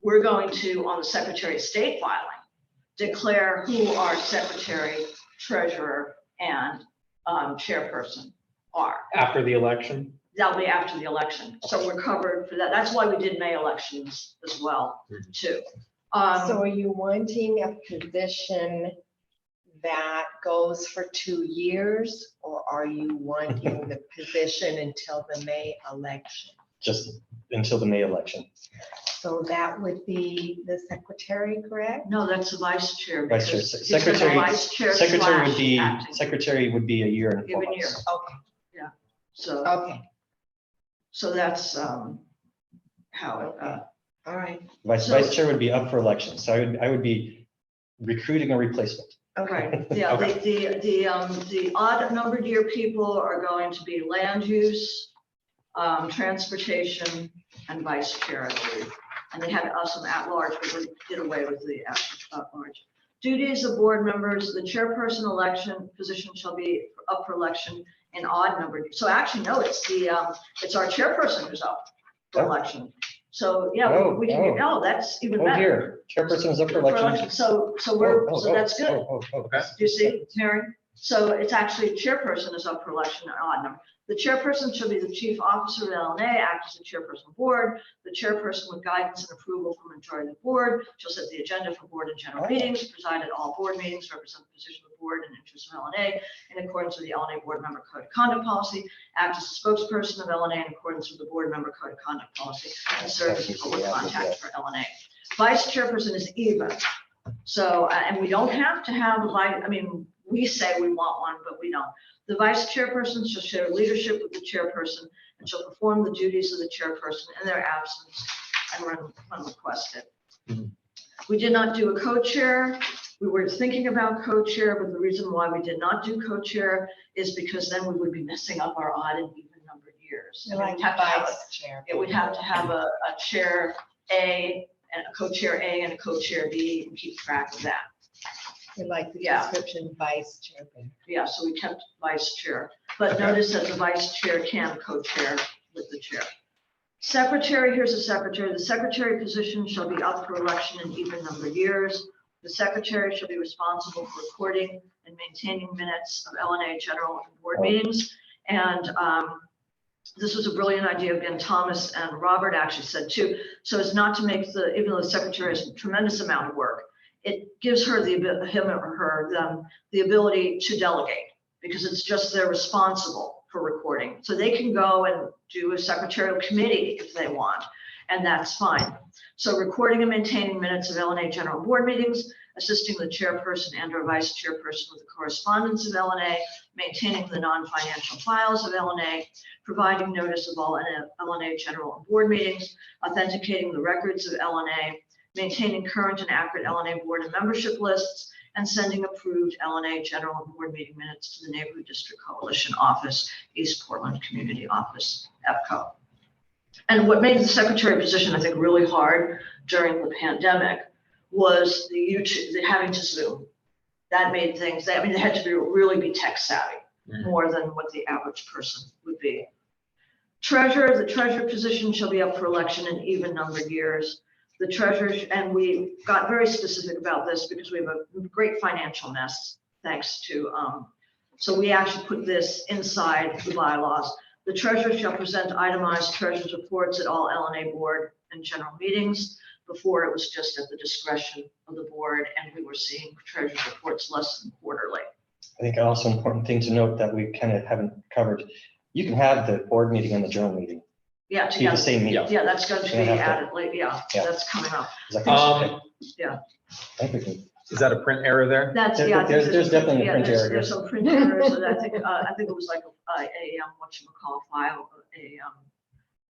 we're going to, on the Secretary of State filing, declare who our secretary, treasurer, and chairperson are. After the election? That'll be after the election. So we're covered for that. That's why we did May elections as well, too. so are you wanting a position that goes for 2 years, or are you wanting the position until the May election? Just until the May election. So that would be the secretary, correct? No, that's the vice chair. Vice chair. because these are the Secretary- vice chair Secretary would be a year and 4 Given year. months. Okay, So, okay, so that's, how it, all right, Vice chair would be up for election, so I would be recruiting a replacement. okay. right, yeah, the odd numbered year people are going to be land use, transportation, and vice chair, I believe. And they had some at-large, but we did away with the at-large. Duties of board members, the chairperson election position shall be up for election in odd numbered. So actually, no, it's our chairperson who's up for Oh. election. So, yeah, Oh, we can, oh. that's even Oh better. dear, chairperson is up for For election. So Oh, we're, oh, so oh, that's good. oh, oh, oh. Do you see, Mary? So it's actually chairperson is up for election, an odd number. The chairperson shall be the chief officer of LNA, act as the chairperson of the board. The chairperson with guidance and approval from majority of the board shall set the agenda for board and general meetings, preside at all board meetings, represent the position of the board and interests of LNA in accordance with the LNA board member code of conduct policy, act as a spokesperson of LNA in accordance with the board member code of conduct policy, and serve as a public contact for LNA. Vice chairperson is even. So, and we don't have to have a vice, I mean, we say we want one, but we don't. The vice chairperson shall share leadership with the chairperson and shall perform the duties of the chairperson in their absence and when requested. Mhm. We did not do a co-chair. We were thinking about co-chair, but the reason why we did not do co-chair is because then we would be messing up our odd and even numbered years. You And like we'd have to have vice chair. It would have to have a chair A and a co-chair A and a co-chair B and keep track of that. We like the Yeah. description vice chair. Yeah, so we kept vice chair, but notice that the vice chair can co-chair with the chair. Secretary, here's a secretary. The secretary position shall be up for election in even number of years. The secretary shall be responsible for recording and maintaining minutes of LNA general and board meetings. And this was a brilliant idea. Again, Thomas and Robert actually said too. So as not to make even though the secretary has a tremendous amount of work, it gives her him or her, them, the ability to delegate because it's just they're responsible for recording. So they can go and do a secretarial committee if they want, and that's fine. So recording and maintaining minutes of LNA general board meetings, assisting the chairperson and or vice chairperson with the correspondence of LNA, maintaining the non-financial files of LNA, providing notice of all LNA general and board meetings, authenticating the records of LNA, maintaining current and accurate LNA board and membership lists, and sending approved LNA general and board meeting minutes to the Neighborhood District Coalition Office, East Portland Community Office, EPCO. And what made the secretary position, I think, really hard during the pandemic was the having to Zoom. That made things, I mean, they had to really be tech savvy, more than what the average person would be. Treasurer, the treasurer position shall be up for election in even numbered years. The treasurer, and we got very specific about this because we have a great financial mess, thanks to, so we actually put this inside the bylaws. The treasurer shall present itemized treasurer's reports at all LNA board and general meetings. Before it was just at the discretion of the board, and we were seeing treasurer's reports less than quarterly. I think also important thing to note that we kind of haven't covered, you can have the board meeting and the journal meeting, Yeah, be the together. same meeting. Yeah, that's going to be You have to- added late, yeah, Yeah. that's coming up. Is that okay? Yeah. I think we can. Is that a print error there? That's, There- yeah. I think there's definitely a yeah, print there's- error. There's some print errors, and I think it was like whatchamacallit file,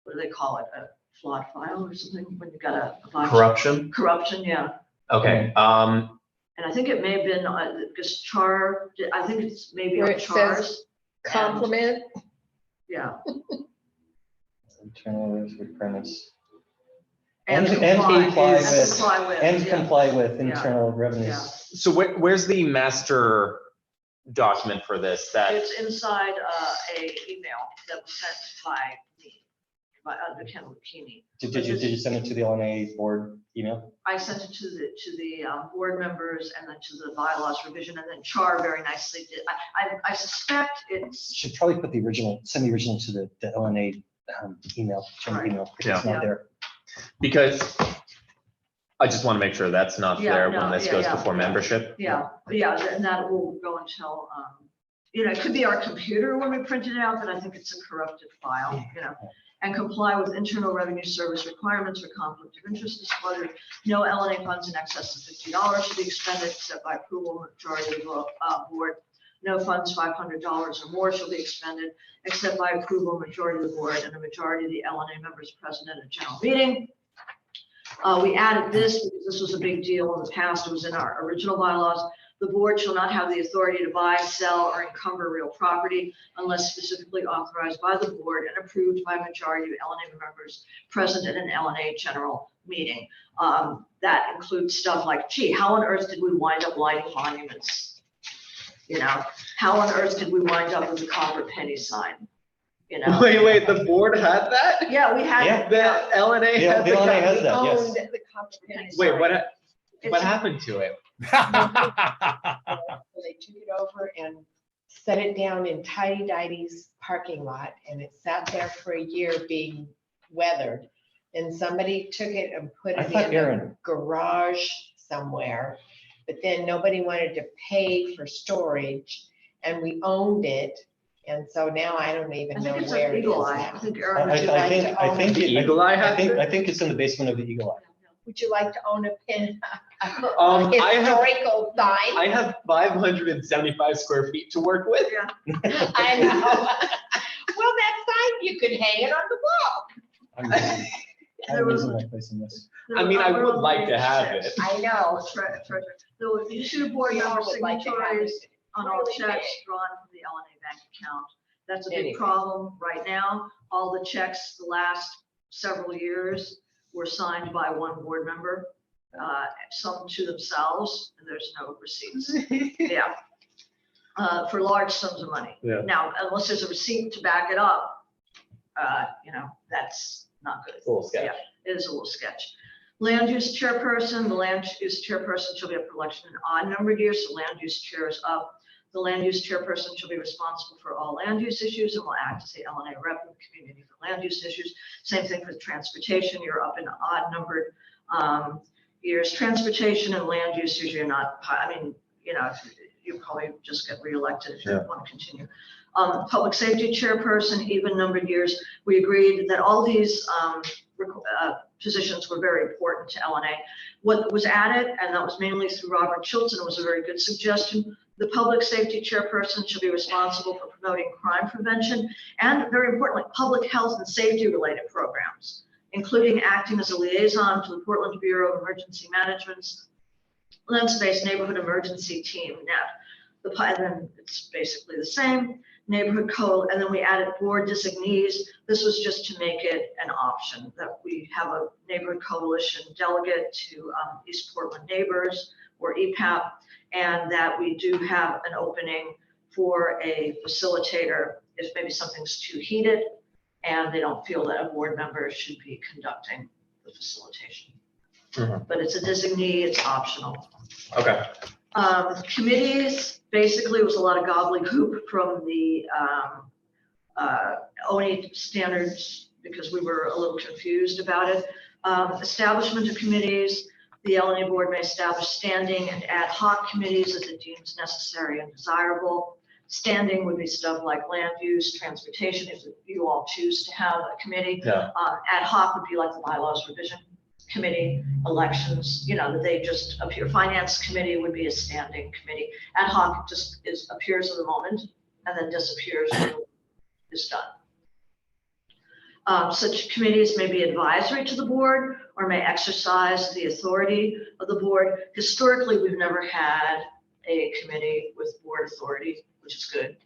what do they call it? A flawed file or something, when you got a bunch. Corruption? Corruption, yeah. Okay, And I think it may have been, because I think it's maybe Where on it says- Char's. Compliment, Yeah. Internal premise. And And comply. comply And with- comply with, And yeah. comply with Yeah. internal Yeah. revenues. so where's the master document for this? That, It's inside a email that was sent by me, by Ken Lucchini. Did you send it to the LNA board email? I sent it to the board members and then to the bylaws revision, and then Char very nicely did. I suspect it's, Should probably put the original, send the original to the LNA email, general Right. email, if Yeah. it's not Yeah. there. because I just want to make sure that's not Yeah, there no, when this yeah, goes yeah, before yeah. membership. Yeah, and that will go until, it could be our computer when we print it out, but I think it's a corrupted file. And comply with Internal Revenue Service requirements or conflict of interest disclosure. No LNA funds in excess of $50 should be expended except by approval of the majority of the board. No funds $500 or more shall be expended except by approval of majority of the board and a majority of the LNA members present at a general meeting. We added this because this was a big deal in the past. It was in our original bylaws. The board shall not have the authority to buy, sell, or encumber real property unless specifically authorized by the board and approved by a majority of LNA members present at an LNA general meeting. That includes stuff like, gee, how on earth did we wind up lighting monuments? How on earth did we wind up with the copper penny sign? Wait, the board had that? Yeah, we had. Yeah. The LNA Yeah, had the the LNA has We that, yes. owned the copper penny Wait, sign. what happened to it? So they took it over and set it down in Tidy Didy's parking lot, and it sat there for a year being weathered. And somebody took it and put I it thought in a Aaron, garage somewhere, but then nobody wanted to pay for storage, and we owned it. And so now I don't even I know think it's where an it is Eagle Eye. I now. think I Aaron. Would you like think, to I own think, The it- Eagle Eye I has think, it? I think it's in the basement of the Eagle Eye. Would you like to own a pin? I have- Historical sign? I have 575 square feet to work with. I know. Well, that sign, you could hang it on the wall. I'm losing my place in this. I mean, I would like to have it. I know. Treasure. There would be 2 board We all member would like to have signatories it. on all Really checks big. drawn from the LNA bank account. That's a big Anyway. problem right now. All the checks the last several years were signed by one board member, some to themselves, and there's no receipts. Yeah. For large sums of money. Yeah. Now, unless there's a receipt to back it up, that's not good. Little sketch. Yeah, it is a little sketch. Land use chairperson, the land use chairperson shall be up for election in odd numbered years, so land use chair is up. The land use chairperson shall be responsible for all land use issues and will act as the LNA rep of the community for land use issues. Same thing for transportation, you're up in odd numbered years. Transportation and land use usually are not, you probably just get reelected if you Yeah. want to continue. Public safety chairperson, even numbered years. We agreed that all these positions were very important to LNA. What was added, and that was mainly through Robert Chilton, was a very good suggestion. The public safety chairperson should be responsible for promoting crime prevention and, very importantly, public health and safety related programs, including acting as a liaison to the Portland Bureau of Emergency Management's Lens-based neighborhood emergency team, NET. And then it's basically the same. Neighborhood code, and then we added board designees. This was just to make it an option that we have a neighborhood coalition delegate to East Portland Neighbors, or EPAP, and that we do have an opening for a facilitator if maybe something's too heated and they don't feel that a board member should be conducting the facilitation. Mhm. But it's a designee, it's optional. Okay. Committees, basically it was a lot of gobbledygook from the ONE standards because we were a little confused about it. Establishment of committees, the LNA board may establish standing and ad hoc committees as it deems necessary and desirable. Standing would be stuff like land use, transportation, if you all choose to have a committee. Yeah. Ad hoc would be like the bylaws revision committee, elections, that they just appear. Finance committee would be a standing committee. Ad hoc just appears in the moment and then disappears when it's done. Such committees may be advisory to the board or may exercise the authority of the board. Historically, we've never had a committee with board authority, which is good.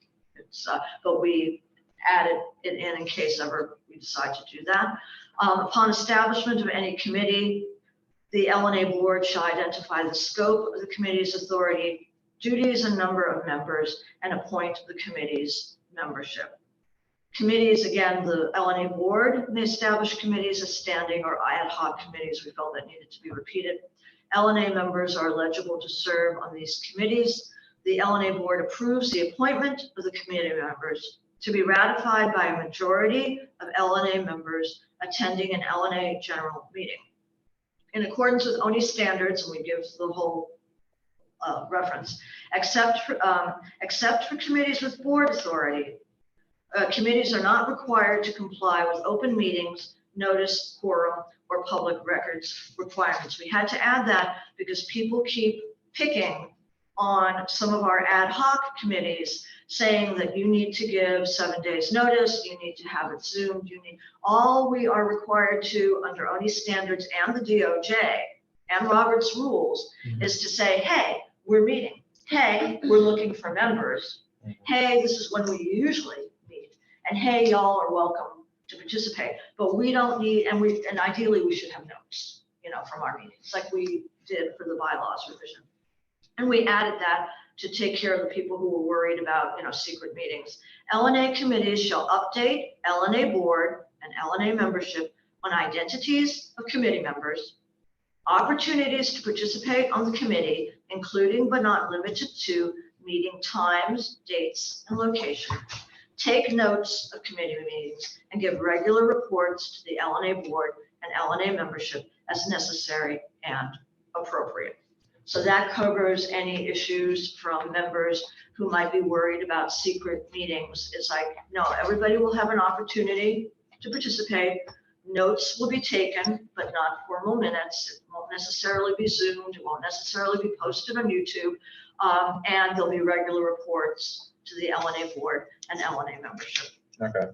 But we added it in case ever we decide to do that. Upon establishment of any committee, the LNA board shall identify the scope of the committee's authority, duties and number of members, and appoint the committee's membership. Committees, again, the LNA board may establish committees as standing or ad hoc committees. We felt that needed to be repeated. LNA members are eligible to serve on these committees. The LNA board approves the appointment of the committee members to be ratified by a majority of LNA members attending an LNA general meeting. in accordance with ONI standards, and we give the whole reference, except for committees with board authority, committees are not required to comply with open meetings, notice, quorum, or public records requirements. We had to add that because people keep picking on some of our ad hoc committees, saying that you need to give 7 days notice, you need to have it Zoomed, all we are required to, under ONI standards and the DOJ and Robert's rules, is to say, hey, we're meeting. Hey, we're looking for members. Hey, this is when we usually meet. And hey, y'all are welcome to participate. But we don't need, and ideally we should have notes, from our meetings, like we did for the bylaws revision. And we added that to take care of the people who were worried about, secret meetings. LNA committees shall update LNA board and LNA membership on identities of committee members, opportunities to participate on the committee, including but not limited to meeting times, dates, and location, take notes of committee meetings, and give regular reports to the LNA board and LNA membership as necessary and appropriate. So that covers any issues from members who might be worried about secret meetings. It's like, no, everybody will have an opportunity to participate. Notes will be taken, but not formal minutes. It won't necessarily be Zoomed. It won't necessarily be posted on YouTube. And there'll be regular reports to the LNA board and LNA membership. Okay.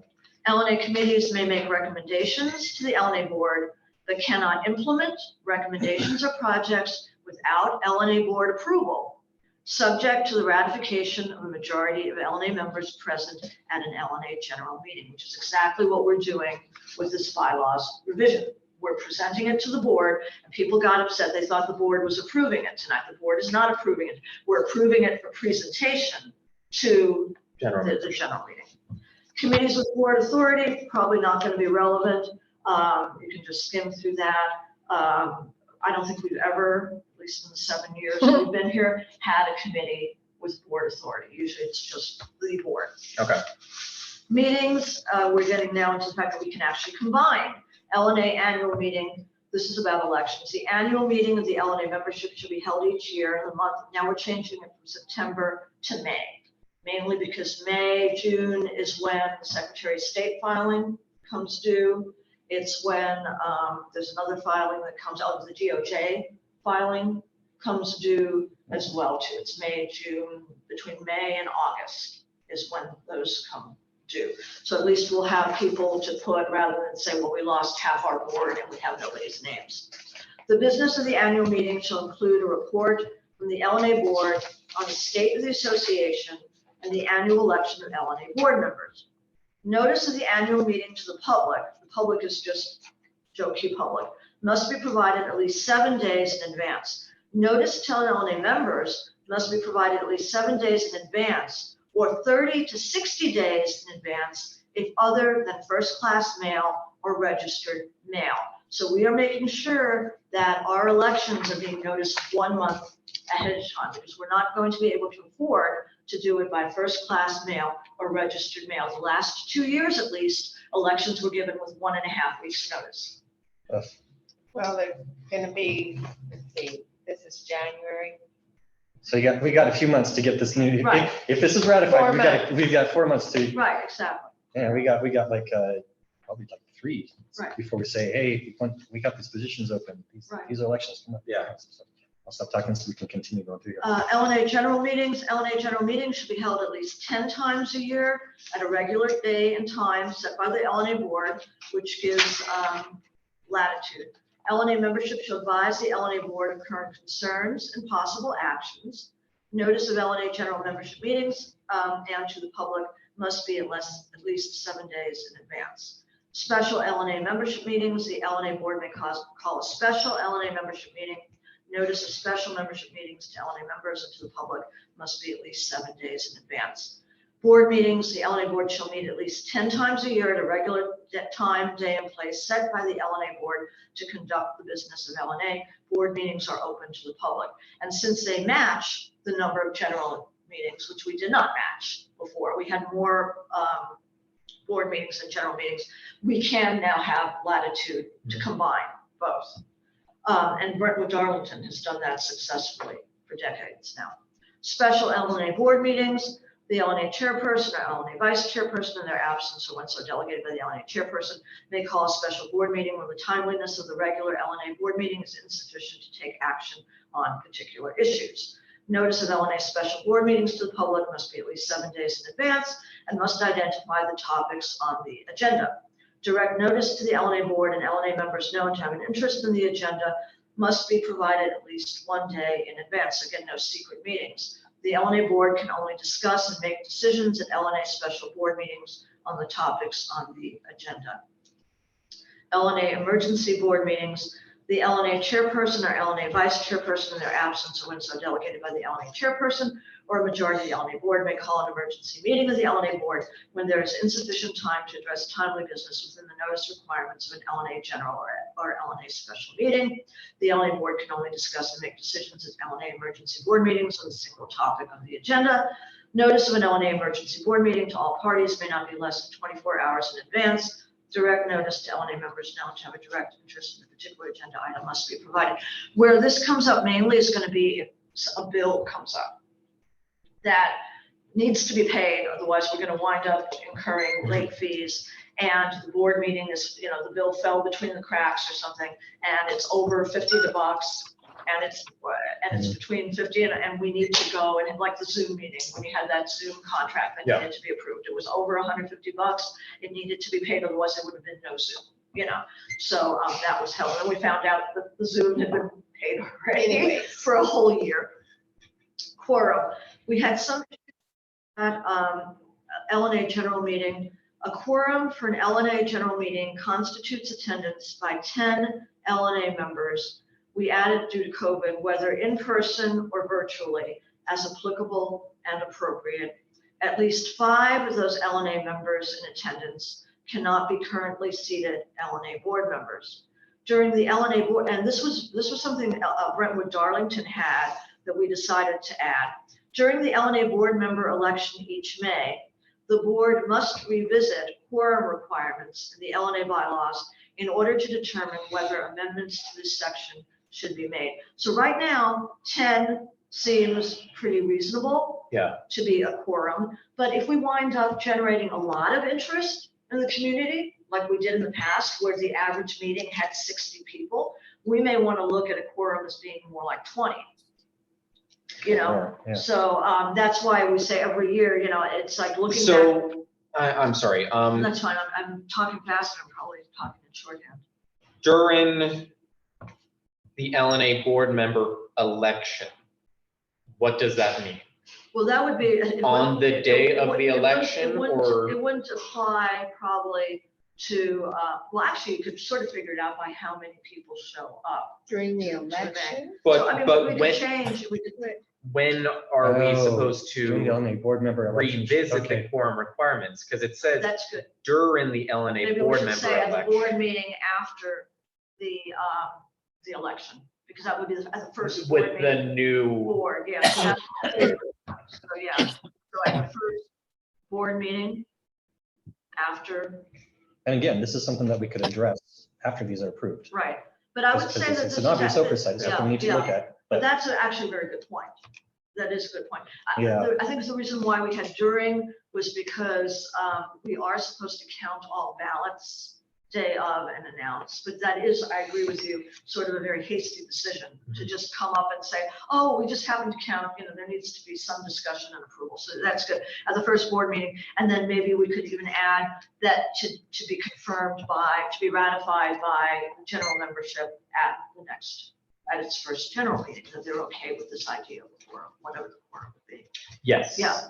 LNA committees may make recommendations to the LNA board, but cannot implement recommendations or projects without LNA board approval, subject to the ratification of a majority of LNA members present at an LNA general meeting, which is exactly what we're doing with this bylaws revision. We're presenting it to the board, and people got upset. They thought the board was approving it tonight. The board is not approving it. We're approving it for presentation to the general meeting. Committees with board authority, probably not going to be relevant. You can just skim through that. I don't think we've ever, at least in the 7 years we've been here, had a committee with board authority. Usually it's just the board. Okay. Meetings, we're getting now into the fact that we can actually combine LNA annual meeting. This is about elections. The annual meeting of the LNA membership should be held each year in the month. Now we're changing it from September to May, mainly because May, June is when the Secretary of State filing comes due. It's when there's another filing that comes out of the DOJ filing comes due as well too. It's May, June, between May and August is when those come due. So at least we'll have people to put rather than say, well, we lost half our board and we have nobody's names. The business of the annual meeting shall include a report from the LNA board on the state of the association and the annual election of LNA board members. Notice of the annual meeting to the public is just Joe Q public, must be provided at least 7 days in advance. Notice to LNA members must be provided at least 7 days in advance or 30 to 60 days in advance if other than first-class mail or registered mail. So we are making sure that our elections are being noticed 1 month ahead of time because we're not going to be able to afford to do it by first-class mail or registered mail. The last 2 years at least, elections were given with 1.5 weeks notice. Well, they're gonna be, let's see, this is January. So we got a few months to get this new, Right. if this is ratified, 4 we've got 4 months to, Right, exactly. yeah, we got like, probably like 3 Right. before we say, hey, we got these positions open. Right. These are elections coming up. Yeah. So I'll stop talking so we can continue going through here. LNA general meetings should be held at least 10 times a year at a regular day and time set by the LNA board, which gives latitude. LNA membership shall advise the LNA board of current concerns and possible actions. Notice of LNA general membership meetings and to the public must be at least 7 days in advance. Special LNA membership meetings, the LNA board may call a special LNA membership meeting. Notice of special membership meetings to LNA members and to the public must be at least 7 days in advance. Board meetings, the LNA board shall meet at least 10 times a year at a regular time, day, and place set by the LNA board to conduct the business of LNA. Board meetings are open to the public. And since they match the number of general meetings, which we did not match before, we had more board meetings than general meetings, we can now have latitude to combine both. And Brentwood Darlington has done that successfully for decades now. Special LNA board meetings, the LNA chairperson or LNA vice chairperson in their absence or when so delegated by the LNA chairperson may call a special board meeting when the timeliness of the regular LNA board meeting is insufficient to take action on particular issues. Notice of LNA special board meetings to the public must be at least 7 days in advance and must identify the topics on the agenda. Direct notice to the LNA board and LNA members known to have an interest in the agenda must be provided at least 1 day in advance. Again, no secret meetings. The LNA board can only discuss and make decisions at LNA special board meetings on the topics on the agenda. LNA emergency board meetings, the LNA chairperson or LNA vice chairperson in their absence or when so delegated by the LNA chairperson or a majority of the LNA board may call an emergency meeting of the LNA board when there is insufficient time to address timely business within the notice requirements of an LNA general or LNA special meeting. The LNA board can only discuss and make decisions at LNA emergency board meetings on a single topic on the agenda. Notice of an LNA emergency board meeting to all parties may not be less than 24 hours in advance. Direct notice to LNA members known to have a direct interest in a particular agenda item must be provided. Where this comes up mainly is going to be if a bill comes up that needs to be paid, otherwise we're going to wind up incurring late fees. And the board meeting is, the bill fell between the cracks or something, and it's over $50 and it's between 50 and we need to go and like the Zoom meeting, when you had that Zoom contract that needed to be approved, it was over $150. It needed to be paid, otherwise there would have been no Zoom, So that was held, and we found out that the Zoom had been paid already for a whole year. Quorum. We had some at LNA general meeting. A quorum for an LNA general meeting constitutes attendance by 10 LNA members. We added due to COVID, whether in person or virtually, as applicable and appropriate. At least 5 of those LNA members in attendance cannot be currently seated LNA board members. During the LNA board, and this was something Brentwood Darlington had that we decided to add. During the LNA board member election each May, the board must revisit quorum requirements in the LNA bylaws in order to determine whether amendments to this section should be made. So right now, 10 seems pretty reasonable to be a quorum. But if we wind up generating a lot of interest in the community, like we did in the past, where the average meeting had 60 people, we may want to look at a quorum as being more like 20. So that's why we say every year, it's like looking back. So I'm sorry. That's fine. I'm talking fast. I'm probably talking in shorthand. During the LNA board member election, what does that mean? Well, that would be On the day of the election, it or? wouldn't apply probably to, well, actually, you could sort of figure it out by how many people show up. During the election? So, I mean, But we when, could change, when are we supposed During the to LNA board member election. revisit the Okay. quorum requirements? Because it says that's good. during the LNA Maybe we board should member say at the election. board meeting after the election, because that would be the first board With meeting. the new, Board, yeah. So yeah, so at the first board meeting after, And again, this is something that we could address after these are approved. right. But I would Because say that it's this an obvious is, oversight, it's something we need to look at. but that's actually a very good point. That is a good point. Yeah. I think the reason why we had during was because we are supposed to count all ballots day of and announce, but that is, I agree with you, sort of a very hasty decision to just come up and say, oh, we just happened to count, there needs to be some discussion and approval. So that's good at the first board meeting. And then maybe we could even add that to be confirmed to be ratified by the general membership at its first general meeting, that they're okay with this idea of the quorum, whatever the quorum would be. yes. Yeah,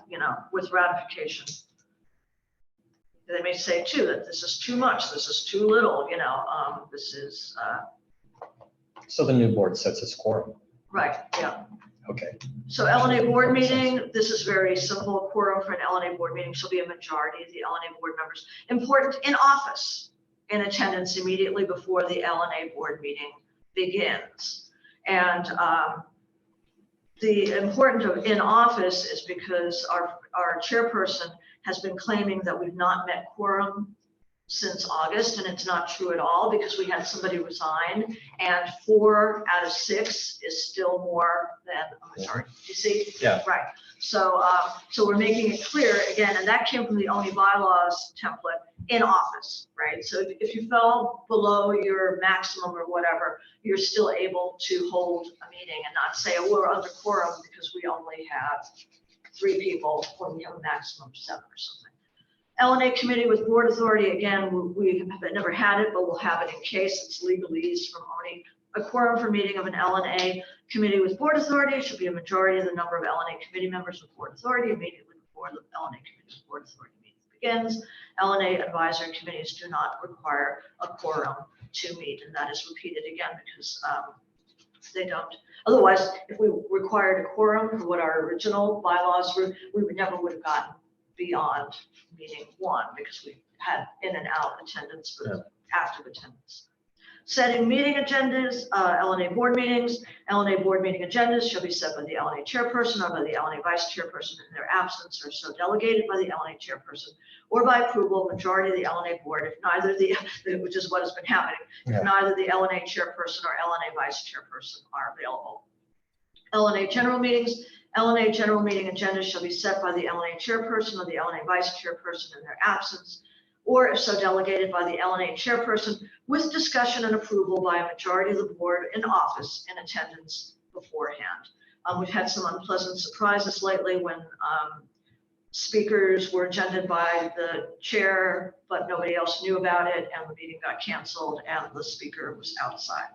with ratification. They may say too that this is too much, this is too little, this is, So the new board sets its quorum. right, yeah. Okay. So LNA board meeting, this is very simple. Quorum for an LNA board meeting shall be a majority of the LNA board members. Important in office, in attendance immediately before the LNA board meeting begins. And the importance of in office is because our chairperson has been claiming that we've not met quorum since August, and it's not true at all because we had somebody resign, and 4 out of 6 is still more than a majority. You see? Yeah. Right. So, so we're making it clear again, and that came from the only bylaws template in office, right? So if you fell below your maximum or whatever, you're still able to hold a meeting and not say, oh, we're under quorum because we only have 3 people when we have a maximum of 7 or something. LNA committee with board authority, again, we have never had it, but we'll have it in case it's legalese from owning. A quorum for meeting of an LNA committee with board authority should be a majority of the number of LNA committee members with board authority immediately before the LNA committee with board authority meeting begins. LNA advisory committees do not require a quorum to meet, and that is repeated again because they don't. Otherwise, if we required a quorum for what our original bylaws were, we would never would have gotten beyond meeting 1 because we had in and out attendance for active attendance. Setting meeting agendas, LNA board meetings. LNA board meeting agendas shall be set by the LNA chairperson or by the LNA vice chairperson in their absence or so delegated by the LNA chairperson or by approval of majority of the LNA board if neither the, which is what has been happening, Yeah. if neither the LNA chairperson or LNA vice chairperson are available. LNA general meetings. LNA general meeting agendas shall be set by the LNA chairperson or the LNA vice chairperson in their absence, or if so delegated by the LNA chairperson with discussion and approval by a majority of the board in office in attendance beforehand. We've had some unpleasant surprises lately when speakers were agendaed by the chair, but nobody else knew about it, and the meeting got canceled and the speaker was outside.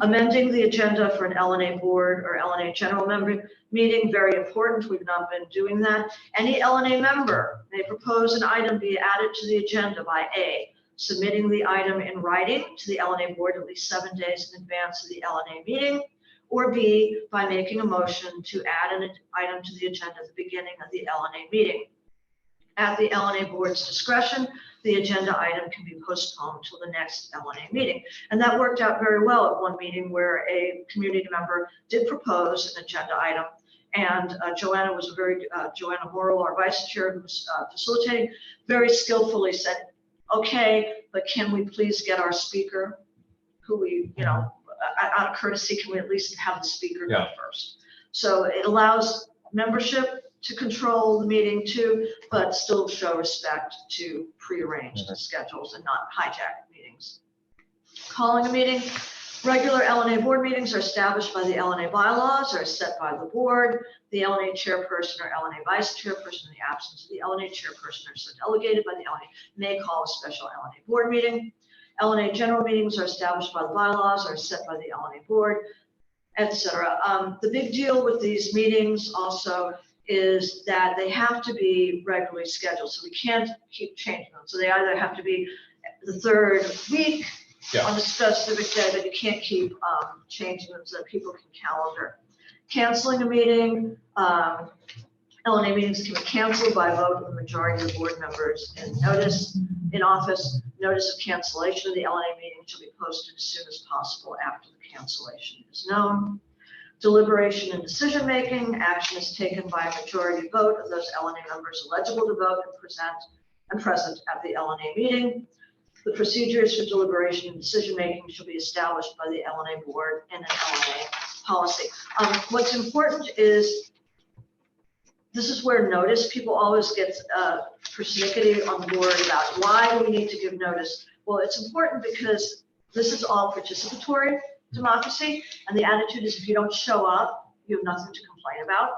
Amending the agenda for an LNA board or LNA general member meeting, very important. We've not been doing that. Any LNA member may propose an item be added to the agenda by A, submitting the item in writing to the LNA board at least 7 days in advance of the LNA meeting, or B, by making a motion to add an item to the agenda at the beginning of the LNA meeting. At the LNA board's discretion, the agenda item can be postponed till the next LNA meeting. And that worked out very well at one meeting where a community member did propose an agenda item. And Joanna was Joanna Morrill, our vice chair who was facilitating, very skillfully said, okay, but can we please get our speaker who we, out of courtesy, can we at least have the speaker go first? So it allows membership to control the meeting too, but still show respect to prearranged schedules and not hijack meetings. Calling a meeting. Regular LNA board meetings are established by the LNA bylaws or set by the board. The LNA chairperson or LNA vice chairperson in the absence of the LNA chairperson or so delegated by the LNA may call a special LNA board meeting. LNA general meetings are established by the bylaws or set by the LNA board, etc. The big deal with these meetings also is that they have to be regularly scheduled. So we can't keep changing them. So they either have to be the third week on a specific day, but you can't keep changing them so that people can calendar. Canceling a meeting, LNA meetings can be canceled by vote of the majority of the board members in notice in office. Notice of cancellation of the LNA meeting shall be posted as soon as possible after the cancellation is known. Deliberation and decision-making, action is taken by a majority vote of those LNA members eligible to vote and present at the LNA meeting. The procedures for deliberation and decision-making shall be established by the LNA board in an LNA policy. What's important is, this is where notice, people always get persnickety on the board about why do we need to give notice. Well, it's important because this is all participatory democracy, and the attitude is if you don't show up, you have nothing to complain about.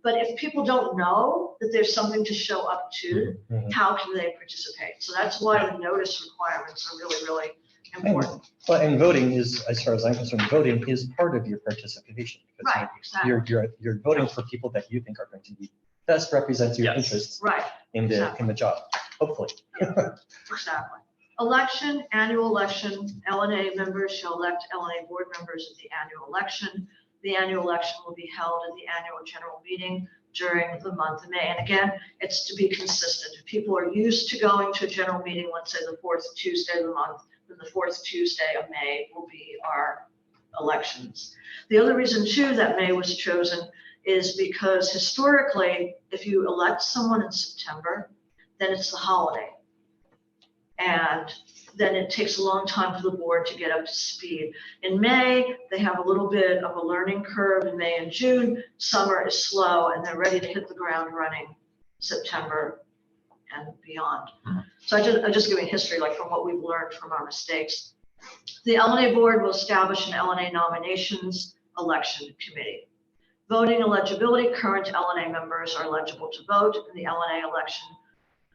But if people don't know that there's something to show up to, how can they participate? So that's why the notice requirements are really, really important. Well, and voting is, as far as I'm concerned, voting is part of your participation. Because Right, exactly. You're voting for people that you think are going to be best represent your interests Right, in the job, hopefully. exactly. Election, annual election, LNA members shall elect LNA board members at the annual election. The annual election will be held at the annual general meeting during the month of May. And again, it's to be consistent. If people are used to going to a general meeting, let's say the 4th Tuesday of the month, then the 4th Tuesday of May will be our elections. The other reason too that May was chosen is because historically, if you elect someone in September, then it's the holiday. And then it takes a long time for the board to get up to speed. In May, they have a little bit of a learning curve in May and June. Summer is slow and they're ready to hit the ground running September and beyond. So I'm just giving history, like from what we've learned from our mistakes. The LNA board will establish an LNA nominations election committee. Voting eligibility, current LNA members are eligible to vote in the LNA election.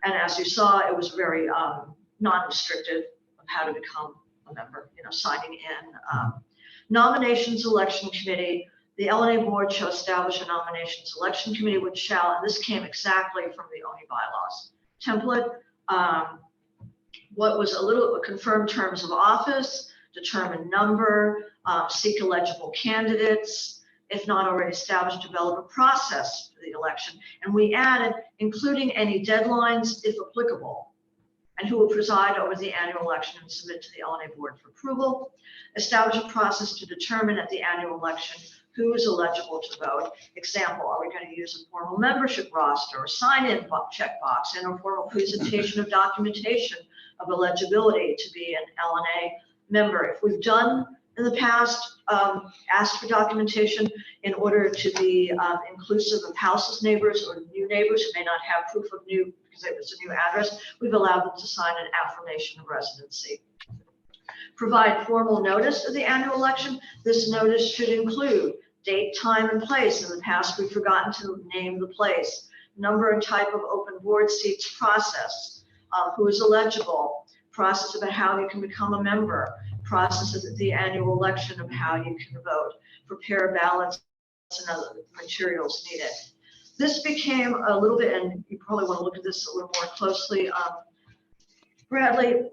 And as you saw, it was very non-restrictive of how to become a member, signing in. Nominations election committee, the LNA board shall establish a nominations election committee which shall, and this came exactly from the ONI bylaws template, what was confirmed terms of office, determine number, seek eligible candidates, if not already established, develop a process for the election. And we added, including any deadlines if applicable, and who will preside over the annual election and submit to the LNA board for approval. Establish a process to determine at the annual election who is eligible to vote. Example, are we going to use a formal membership roster or sign-in checkbox and a formal presentation of documentation of eligibility to be an LNA member? If we've done in the past, asked for documentation in order to be inclusive of houses, neighbors, or new neighbors who may not have proof of new, because it was a new address, we've allowed them to sign an affirmation of residency. Provide formal notice of the annual election. This notice should include date, time, and place. In the past, we've forgotten to name the place, number and type of open board seats, process, who is eligible, process about how you can become a member, process of the annual election of how you can vote, prepare ballots and other materials needed. This became a little bit, and you probably want to look at this a little more closely. Bradley,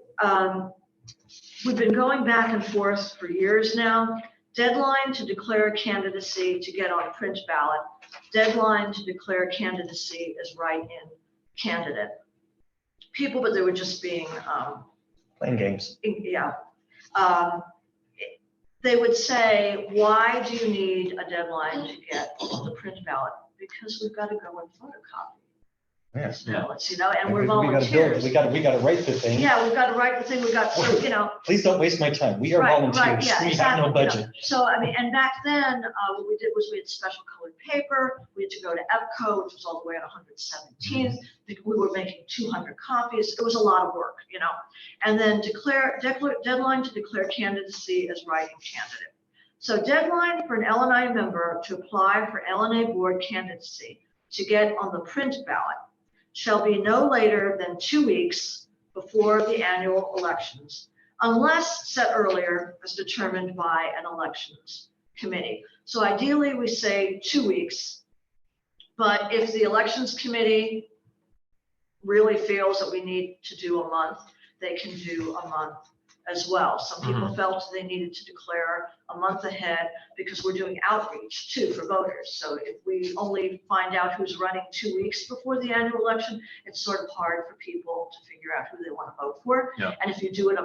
we've been going back and forth for years now. Deadline to declare candidacy to get on a print ballot. Deadline to declare candidacy as write-in candidate. People, but they were just being, Playing games. yeah. They would say, why do you need a deadline to get on the print ballot? Because we've got to go and photocopy. Yeah. Ballots, and we're We gotta build, volunteers. we gotta write the thing. Yeah, we've got to write the thing, we've got, so, Please don't waste my time. We are Right, volunteers. yeah, We have no exactly, budget. So, and back then, what we did was we had special colored paper. We had to go to EPCO, which was all the way on 117th. We were making 200 copies. It was a lot of work, And then deadline to declare candidacy as writing candidate. So deadline for an LNI member to apply for LNA board candidacy to get on the print ballot shall be no later than 2 weeks before the annual elections, unless set earlier as determined by an elections committee. So ideally, we say 2 weeks, but if the elections committee really feels that we need to do a month, they can do a month as well. Some people felt they needed to declare a month ahead because we're doing outreach too for voters. So if we only find out who's running 2 weeks before the annual election, it's sort of hard for people to figure out who they want to vote for. Yeah. And if you do it,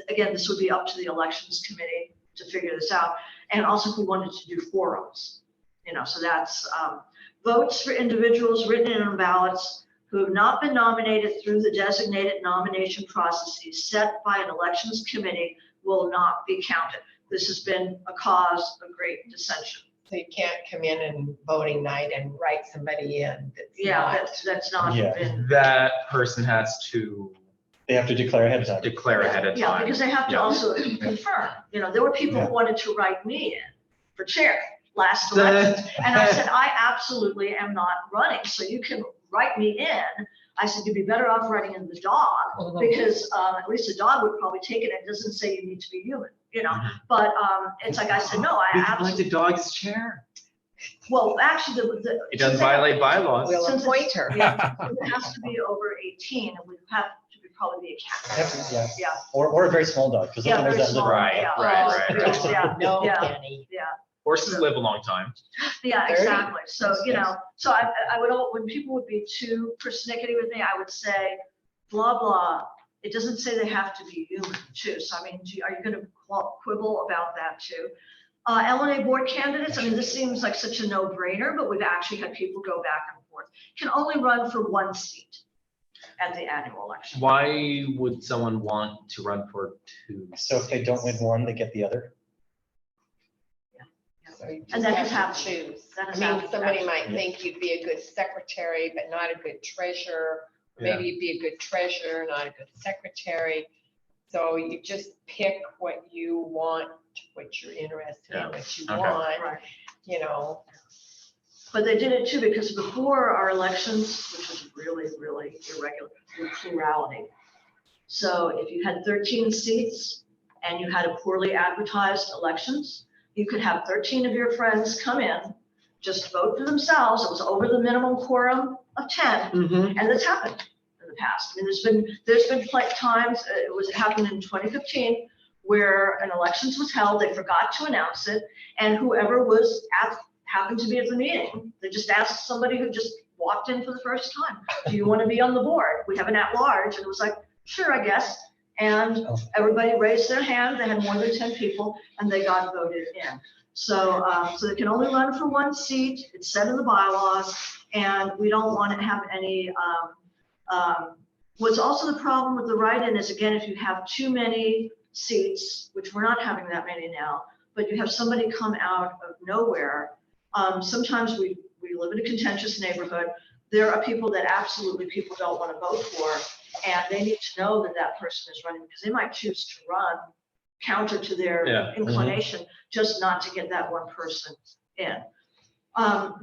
again, this would be up to the elections committee to figure this out. And also if we wanted to do forums, so that's votes for individuals written in on ballots who have not been nominated through the designated nomination processes set by an elections committee will not be counted. This has been a cause of great dissension. So you can't come in and voting night and write somebody in. Yeah, that's not Yeah. been, That person has to They have to declare ahead of time. declare ahead of yeah, time. because they have to Yeah. also confirm. There were people Yeah. who wanted to write me in for chair last election. And I said, I absolutely am not running, so you can write me in. I said, you'd be better off writing in the dog, because at least the dog would probably take it. It doesn't say you need to be human, but it's like, I said, no, I absolutely, the dog's chair. well, actually, It doesn't violate bylaws. We'll Since appoint her. Yeah, it has to be over 18, and we have to probably be a cat. Yeah. Yeah, Or a very small dog, because Yeah, otherwise very that small, liver. Right, yeah. right. Yeah, No, yeah. Kenny. Horses live a long time. yeah, 30? exactly. So, Yes. so I would, when people would be too persnickety with me, I would say, blah, blah. It doesn't say they have to be human too. So, I mean, are you going to quibble about that too? LNA board candidates, I mean, this seems like such a no-brainer, but we've actually had people go back and forth. Can only run for one seat. at the annual election. Why would someone want to run for two? So if they don't win one, they get the other. So you And just that have has to happened. choose. That I has mean, happened, somebody actually. might think you'd be a good secretary, but not a good treasurer. Yeah. Maybe you'd be a good treasurer, not a good secretary. So you just pick what you want, what you're interested in, Yeah. what you Okay. want, Right. you know. But they did it too, because before our elections, which was really, really irregular, with plurality. So if you had 13 seats and you had a poorly advertised elections, you could have 13 of your friends come in, just vote for themselves. It was over the minimum quorum of 10. Mm-hmm. And that's happened in the past. I mean, there's been like times, it happened in 2015, where an elections was held, they forgot to announce it, and whoever was happened to be at the meeting, they just asked somebody who just walked in for the first time, do you want to be on the board? We have an at-large, and it was like, sure, I guess. And Oh. everybody raised their hand, they had more than 10 people, and they got voted in. So they can only run for one seat, it's set in the bylaws, and we don't want to have any, what's also the problem with the write-in is, again, if you have too many seats, which we're not having that many now, but you have somebody come out of nowhere, sometimes we live in a contentious neighborhood, there are people that absolutely people don't want to vote for, and they need to know that that person is running, because they might choose to run counter to their Yeah. inclination, just not to get that one person in.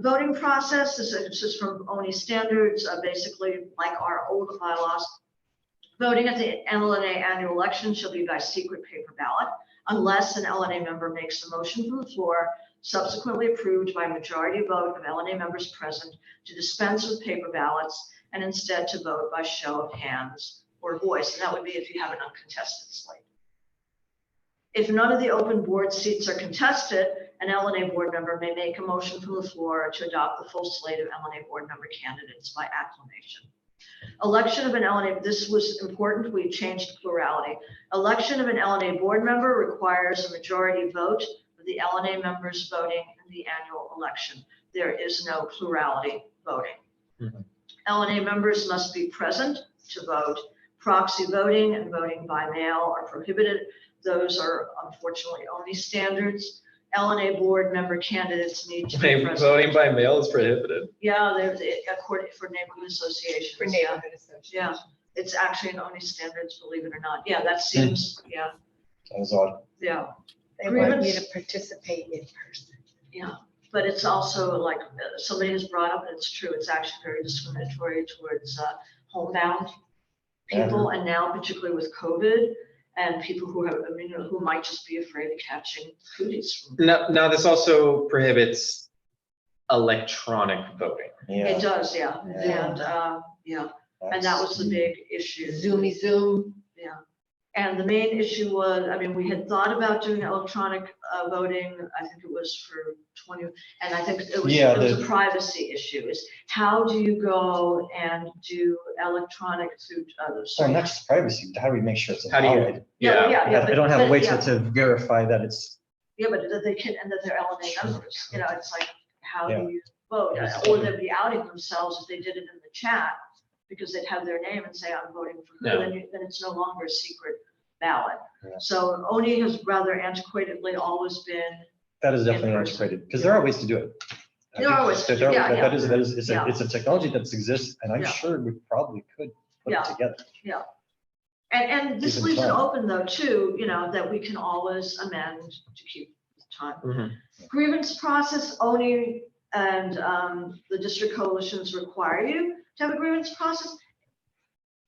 Voting process is just from ONI standards, basically like our old bylaws. Voting at the LNA annual election shall be by secret paper ballot unless an LNA member makes a motion from the floor subsequently approved by a majority vote of LNA members present to dispense with paper ballots and instead to vote by show of hands or voice. And that would be if you have an uncontested slate. If none of the open board seats are contested, an LNA board member may make a motion from the floor to adopt the full slate of LNA board member candidates by acclamation. Election of an LNA, this was important, we changed plurality. Election of an LNA board member requires a majority vote of the LNA members voting in the annual election. There is no plurality voting. Mhm. LNA members must be present to vote. Proxy voting and voting by mail are prohibited. Those are unfortunately only standards. LNA board member candidates need to be present. Voting by mail is prohibited. Yeah, there's, according, for neighborhood associations. For yeah. neighborhood association. Yeah, it's actually an ONI standards, believe it or not. Yeah, that seems, yeah, That was odd. yeah, They want you Grievance. to participate in person. yeah. But it's also like, somebody has brought up, and it's true, it's actually very discriminatory towards homebound people. And now particularly with COVID and people who have, I mean, who might just be afraid of catching cooties from. Now this also prohibits electronic voting. Yeah. It does, yeah. Yeah. And, yeah, and that was the big issue. Zoomy Zoom. Yeah, and the main issue was, I mean, we had thought about doing electronic voting, I think it was for 20, and I think it was, Yeah, it was the- a privacy issue, is how do you go and do electronic through others? So not just privacy, but how do we make sure it's How do you- valid? Yeah, I don't have a way yeah. to verify that it's, Yeah, but that they can, and that they're LNA members, you know, it's like, how Yeah. do you vote? Or they'd be outing themselves if they did it in the chat, because they'd have their name and say, I'm voting for Yeah. who, then it's no longer a secret ballot. Yeah. So ONI has rather antiquatedly always been, that is definitely In person. antiquated, because there are ways to do it. There are ways to do it, yeah, That is, Yeah. it's a technology that exists, and I'm Yeah. sure we probably could put Yeah. it together. and this Keep it leaves it fun. open though too, you know, that we can always amend to keep time. Mhm. Grievance process, ONI and the district coalitions require you to have a grievance process.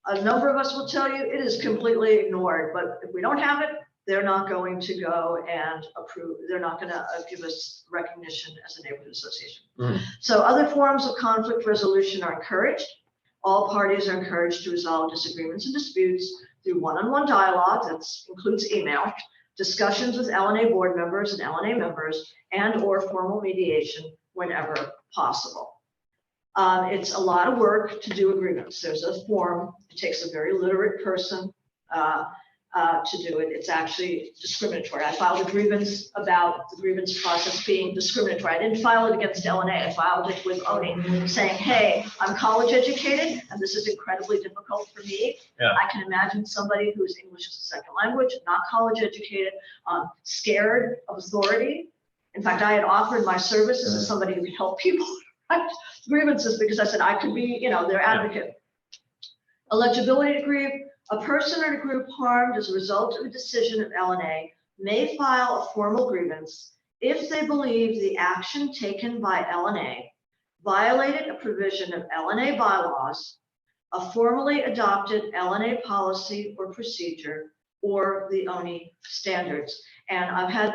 A number of us will tell you it is completely ignored, but if we don't have it, they're not going to go and approve, they're not gonna give us recognition as a neighborhood association. Mhm. So other forms of conflict resolution are encouraged. All parties are encouraged to resolve disagreements and disputes through one-on-one dialogue, that includes email, discussions with LNA board members and LNA members, and/or formal mediation whenever possible. It's a lot of work to do agreements. There's a form, it takes a very literate person. to do it. It's actually discriminatory. I filed a grievance about the grievance process being discriminatory. I didn't file it against LNA. I filed it with ONI saying, hey, I'm college educated and this is incredibly difficult for me. Yeah. I can imagine somebody whose English is a second language, not college educated, scared of authority. In fact, I had offered my services as somebody who could help people write grievances because I said I could be, their advocate. Eligibility to grieve. A person or a group harmed as a result of a decision of LNA may file a formal grievance if they believe the action taken by LNA violated a provision of LNA bylaws, a formally adopted LNA policy or procedure, or the ONI standards. And I've had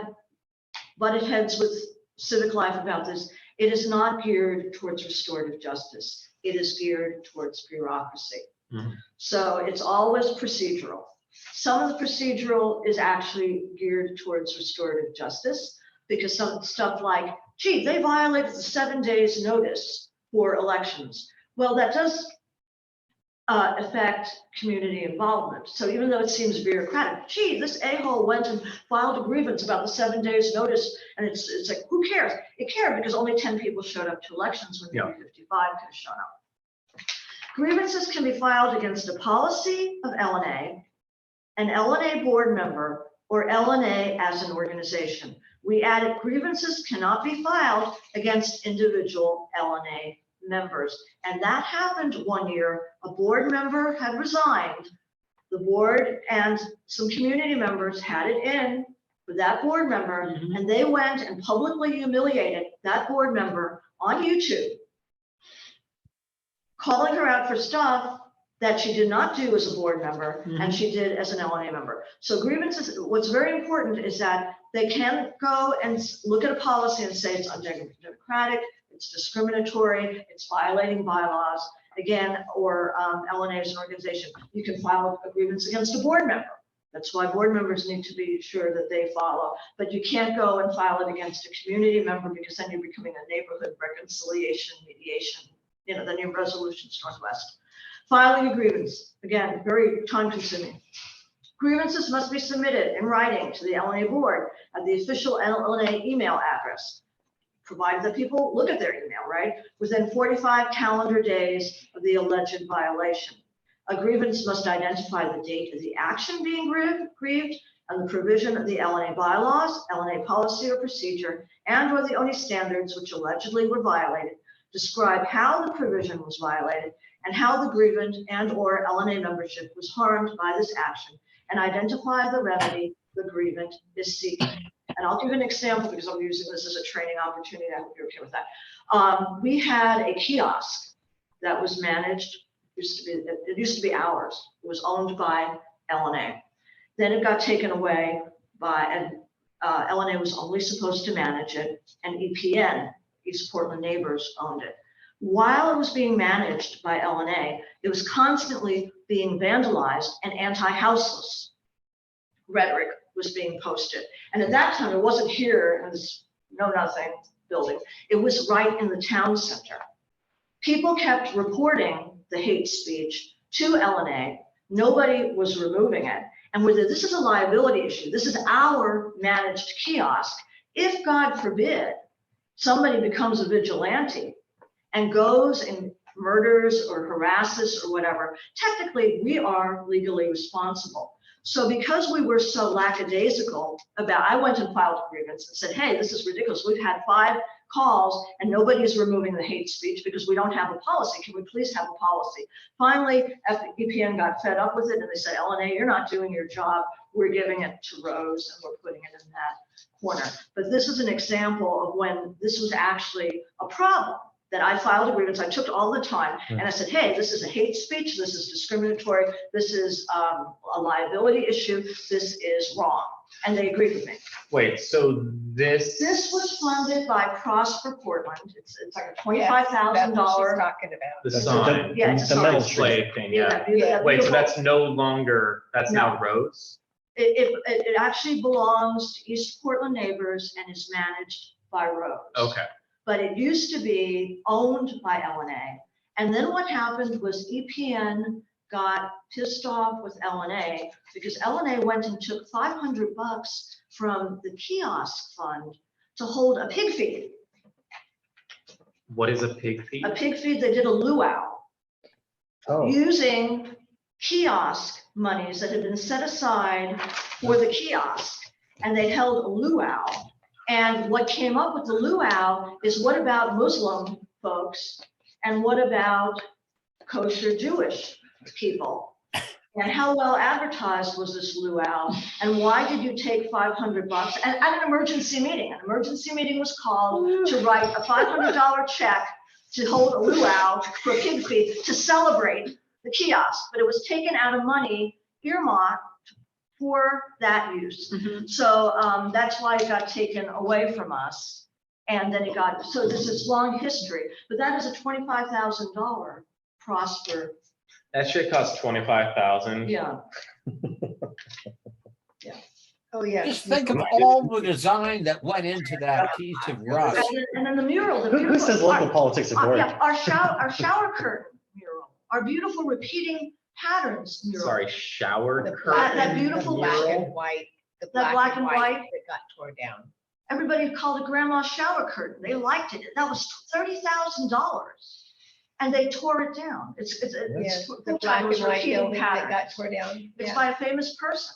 butted heads with Civic Life about this. It is not geared towards restorative justice. It is geared towards bureaucracy. Mhm. So it's always procedural. Some of the procedural is actually geared towards restorative justice because some stuff like, gee, they violated the 7 days notice for elections. Well, that does affect community involvement. So even though it seems bureaucratic, gee, this a-hole went and filed a grievance about the 7 days notice. And it's like, who cares? It cared because only 10 people showed up to elections when maybe 55 could have shown up. Grievances can be filed against a policy of LNA, an LNA board member, or LNA as an organization. We added grievances cannot be filed against individual LNA members. And that happened one year. A board member had resigned. The board and some community members had it in with that board member, and they went and publicly humiliated that board member on YouTube, calling her out for stuff that she did not do as a board member and she did as an LNA member. So grievances, what's very important is that they can go and look at a policy and say it's undemocratic, it's discriminatory, it's violating bylaws, again, or LNA as an organization. You can file a grievance against a board member. That's why board members need to be sure that they follow. But you can't go and file it against a community member because then you're becoming a neighborhood reconciliation, mediation, the new Resolutions Northwest. Filing a grievance, again, very time consuming. Grievances must be submitted in writing to the LNA board at the official LNA email address, provided that people look at their email, right? Within 45 calendar days of the alleged violation. A grievance must identify the date of the action being grieved and the provision of the LNA bylaws, LNA policy or procedure, and or the ONI standards which allegedly were violated. Describe how the provision was violated and how the grievant and or LNA membership was harmed by this action, and identify the remedy the grievant is seeking. And I'll give an example because I'm using this as a training opportunity. I hope you're okay with that. We had a kiosk that was managed, it used to be ours. It was owned by LNA. Then it got taken away by, and LNA was only supposed to manage it, and EPN, East Portland Neighbors, owned it. While it was being managed by LNA, it was constantly being vandalized and anti-houseless rhetoric was being posted. And at that time, it wasn't here in this know-nothing building. It was right in the town center. People kept reporting the hate speech to LNA. Nobody was removing it. And whether this is a liability issue, this is our managed kiosk. If, God forbid, somebody becomes a vigilante and goes and murders or harasses or whatever, technically we are legally responsible. So because we were so lackadaisical about, I went and filed a grievance and said, hey, this is ridiculous. We've had 5 calls and nobody is removing the hate speech because we don't have a policy. Can we please have a policy? Finally, EPN got fed up with it and they said, LNA, you're not doing your job. We're giving it to Rose and we're putting it in that corner. But this is an example of when this was actually a problem. That I filed a grievance, I took all the time, and I said, hey, this is a hate speech, this is discriminatory, this is a liability issue, this is wrong. And they agreed with me. Wait, so this. This was funded by Prosper Portland. It's like a That's what she's $25,000. talking about. The The- sign. Yeah, it's a the sign. metal Display thing, yeah. Yeah, Wait, so beautiful. that's no longer, that's No. now Rose? It actually belongs to East Portland Neighbors and is managed by Rose. Okay. But it used to be owned by LNA. And then what happened was EPN got pissed off with LNA because LNA went and took $500 from the kiosk fund to hold a pig feed. What is a pig feed? A pig feed, they did a luau Oh, using kiosk monies that had been set aside for the kiosk. And they held a luau. And what came up with the luau is, what about Muslim folks? And what about kosher Jewish people? And how well advertised was this luau? And why did you take $500? And at an emergency meeting was called to write a $500 check to hold a luau for a pig feed to celebrate the kiosk, but it was taken out of money earmarked for that use. So that's why it got taken away from us. And then it got, so there's this long history, but that is a $25,000 Prosper. That shit costs 25,000. Yeah. Oh, yeah. Just think of all the design that went into that piece of rust. And then the mural. who says local politics at work? Yeah, our shower curtain mural, our beautiful repeating patterns mural. Sorry, shower The curtain. That beautiful black mural. and white, the That black and white white. that got tore down. Everybody called it grandma's shower curtain. They liked it. That was $30,000. And they tore it down. It's Yeah, full the black time, it and was white repeating building that got patterns. tore down. It's Yeah. by a famous person.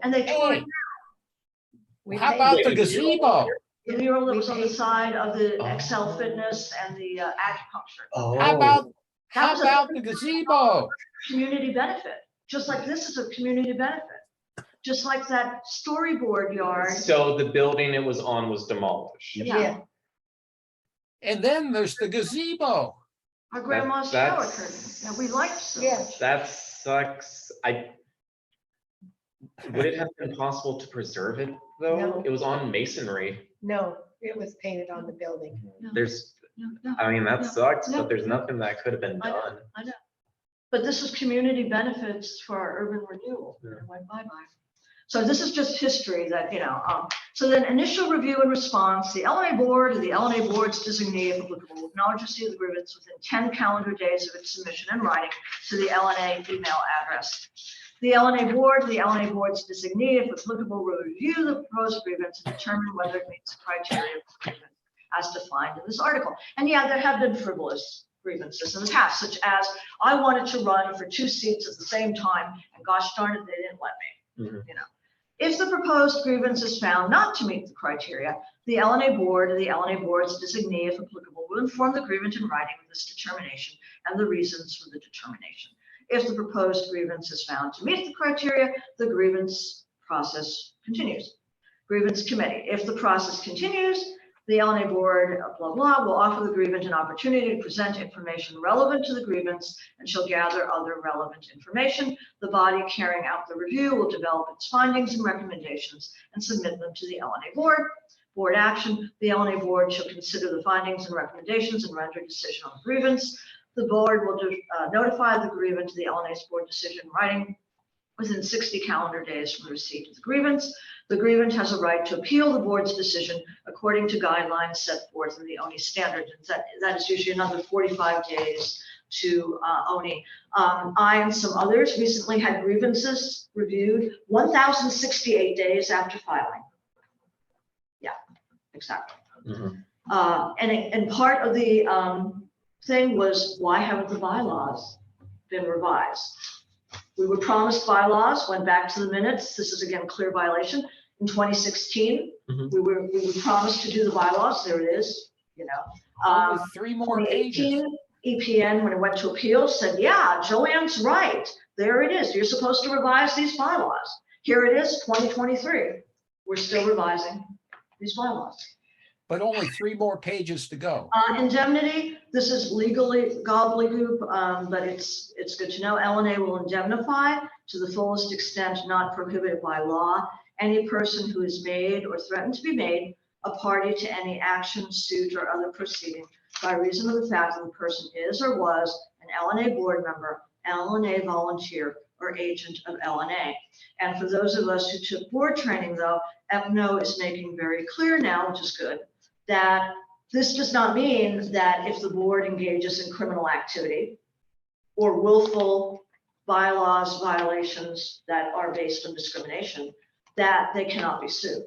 And they tore Hey, it. We how paid- about the Wait, gazebo? The mural that we was on the paid- side of the Oh. Excel Fitness and the acupuncture. Oh. How about That was a the gazebo? community benefit, just like this is a community benefit. Just like that storyboard yard. So the building it was on was demolished. Yeah, And then there's the gazebo. our grandma's shower that's- curtain. Yeah, we liked so Yeah. much. That sucks. Would it have been possible to preserve it though? No. It was on masonry. No, it was painted on the building. There's, Yeah, yeah. I mean, that Yeah. sucks, Yeah. but there's nothing that could have been I know. done. But this is community benefits for our urban renewal. Yeah. It went bye-bye. So this is just history that, so then initial review and response, the LNA board or the LNA board's designee, if applicable, will acknowledge receipt of the grievance within 10 calendar days of its submission in writing to the LNA email address. The LNA board, the LNA board's designee, if applicable, will review the proposed grievance and determine whether it meets the criteria of grievance as defined in this article. And yeah, there have been frivolous grievances in the past, such as I wanted to run for 2 seats at the same time, and gosh darn it, they didn't let me. Mhm. If the proposed grievance is found not to meet the criteria, the LNA board or the LNA board's designee, if applicable, will inform the grievant in writing of this determination and the reasons for the determination. If the proposed grievance is found to meet the criteria, the grievance process continues. Grievance committee, if the process continues, the LNA board, blah, blah, will offer the grievant an opportunity to present information relevant to the grievance and shall gather other relevant information. The body carrying out the review will develop its findings and recommendations and submit them to the LNA board. Board action, the LNA board shall consider the findings and recommendations and render a decision on the grievance. The board will notify the grievant to the LNA's board decision in writing within 60 calendar days from the receipt of the grievance. The grievant has a right to appeal the board's decision according to guidelines set forth in the ONI standards. And that is usually another 45 days to ONI. I and some others recently had grievances reviewed 1,068 days after filing. Yeah, exactly. Mhm. And part of the thing was, why haven't the bylaws been revised? We were promised bylaws, went back to the minutes. This is again, clear violation. In 2016, Mhm. we were promised to do the bylaws. There it is, Only 3 more pages. 2018, EPN, when it went to appeal, said, yeah, Joanne's right. There it is. You're supposed to revise these bylaws. Here it is, 2023. We're still revising these bylaws. But only 3 more pages to go. Indemnity, this is legally gobbledygook, but it's good to know. LNA will indemnify to the fullest extent not prohibited by law any person who is made or threatened to be made a party to any action, suit, or other proceeding by reason of the fact that the person is or was an LNA board member, LNA volunteer, or agent of LNA. And for those of us who took board training, though, EPNO is making very clear now, which is good, that this does not mean that if the board engages in criminal activity or willful bylaws violations that are based on discrimination, that they cannot be sued.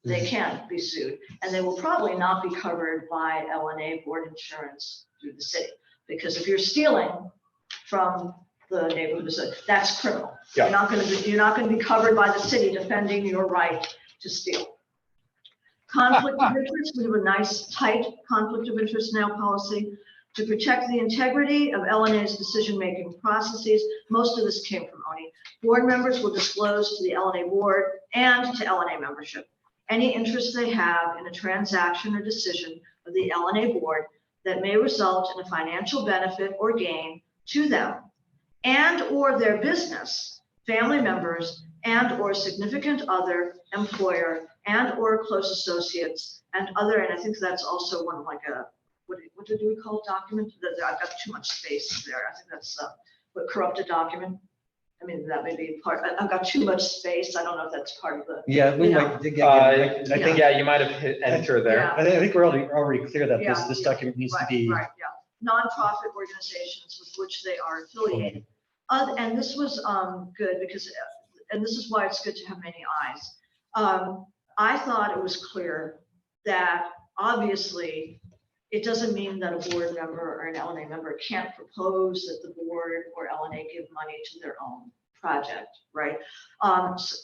They can't be sued, and they will probably not be covered by LNA board insurance through the city. Because if you're stealing from the neighborhood, that's criminal. Yeah. You're not gonna be covered by the city defending your right to steal. Conflict of interest, we have a nice tight conflict of interest now policy to protect the integrity of LNA's decision-making processes. Most of this came from ONI. Board members will disclose to the LNA board and to LNA membership any interest they have in a transaction or decision of the LNA board that may result in a financial benefit or gain to them and or their business, family members, and or significant other, employer, and or close associates, and other, and I think that's also one like a, what do we call it, document? I've got too much space there. I think that's what corrupted document. I mean, that may be part, I've got too much space. I don't know if that's part of the, Yeah, we Yeah. might, I think, Yeah, you might have hit enter there. Yeah. I think we're already clear that Yeah. this document needs to be. right, yeah. Nonprofit organizations with which they are affiliated. And this was good because, and this is why it's good to have many eyes. I thought it was clear that obviously it doesn't mean that a board member or an LNA member can't propose that the board or LNA give money to their own project, right?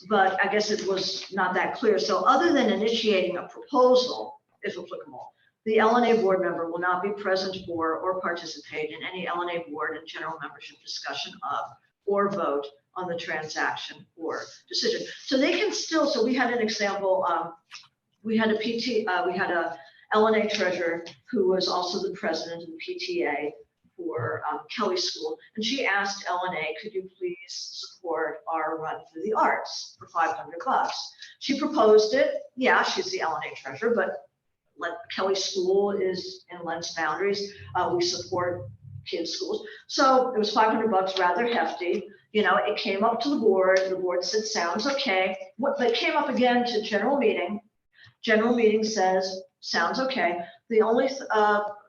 But I guess it was not that clear. So other than initiating a proposal, if applicable, the LNA board member will not be present for or participate in any LNA board and general membership discussion of or vote on the transaction or decision. So they can still, so we had an example, we had a LNA treasurer who was also the president of the PTA for Kelly School. And she asked LNA, could you please support our run through the arts for $500? She proposed it. Yeah, she's the LNA treasurer, but Kelly School is in Lent's boundaries. We support kids' schools. So it was $500, rather hefty. You know, it came up to the board said, sounds okay. But it came up again to general meeting. General meeting says, sounds okay. The only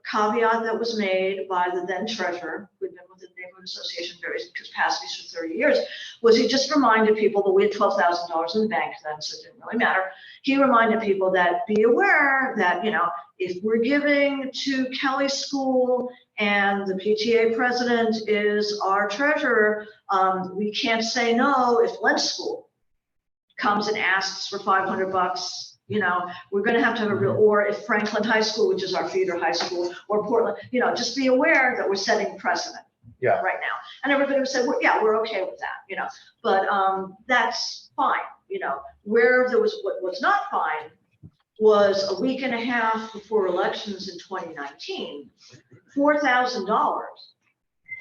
caveat that was made by the then treasurer, who had been with the neighborhood association various capacities for 30 years, was he just reminded people that we had $12,000 in the bank then, so it didn't really matter. He reminded people that be aware that, you know, if we're giving to Kelly School and the PTA president is our treasurer, we can't say no if Lent School comes and asks for $500. You know, we're going to have a real, or if Franklin High School, which is our feeder high school, or Portland, you know, just be aware that we're setting precedent right now. And everybody would say, well, yeah, we're okay with that, you know, but that's fine. You know, where there was, what was not fine was a week and a half before elections in 2019, $4,000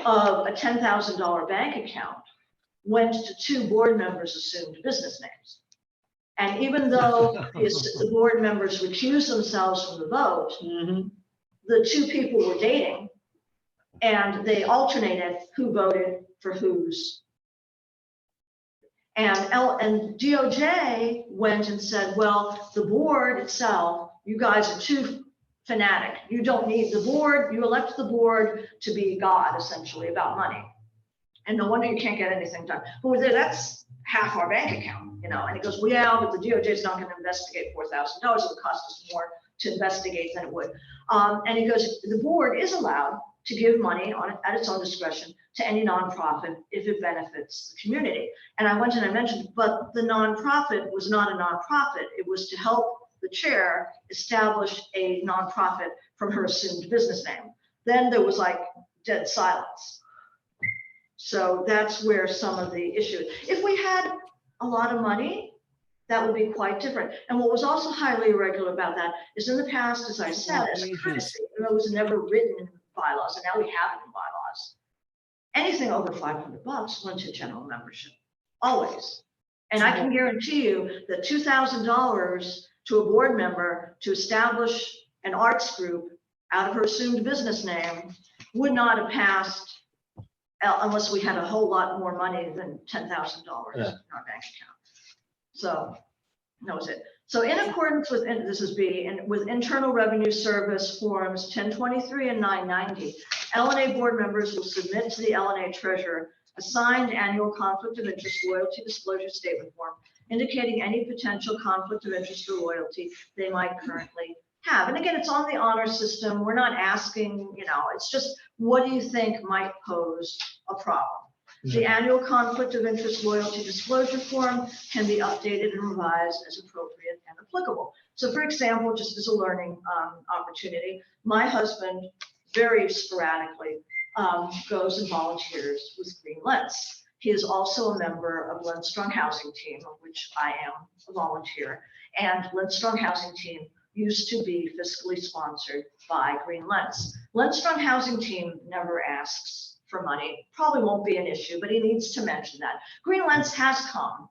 of a $10,000 bank account went to 2 board members' assumed business names. And even though the board members recused themselves from the vote, the 2 people were dating and they alternated who voted for whose. And DOJ went and said, well, the board itself, you guys are too fanatic. You don't need the board. You elect the board to be God, essentially, about money. And no wonder you can't get anything done. But that's half our bank account, you know, and he goes, well, yeah, but the DOJ is not going to investigate $4,000. It would cost us more to investigate than it would. And he goes, the board is allowed to give money at its own discretion to any nonprofit if it benefits the community. And I went and I mentioned, but the nonprofit was not a nonprofit. It was to help the chair establish a nonprofit from her assumed business name. Then there was like dead silence. So that's where some of the issue. If we had a lot of money, that would be quite different. And what was also highly irregular about that is in the past, as I said, as a courtesy, it was never written in bylaws, and now we have it in bylaws. Anything over $500 went to general membership, always. And I can guarantee you that $2,000 to a board member to establish an arts group out of her assumed business name would not have passed unless we had a whole lot more money than $10,000 in our bank account. So that was it. So in accordance with, and this is B, and with Internal Revenue Service forms 1023 and 990, LNA board members will submit to the LNA treasurer a signed annual conflict of interest loyalty disclosure statement form indicating any potential conflict of interest or loyalty they might currently have. And again, it's on the honor system. We're not asking, it's just, what do you think might pose a problem? The annual conflict of interest loyalty disclosure form can be updated and revised as appropriate and applicable. So for example, just as a learning opportunity, my husband very sporadically goes and volunteers with Green Lens. He is also a member of Lendstrong Housing Team, of which I am a volunteer. And Lendstrong Housing Team used to be fiscally sponsored by Green Lens. Lendstrong Housing Team never asks for money, probably won't be an issue, but he needs to mention that. Green Lens has come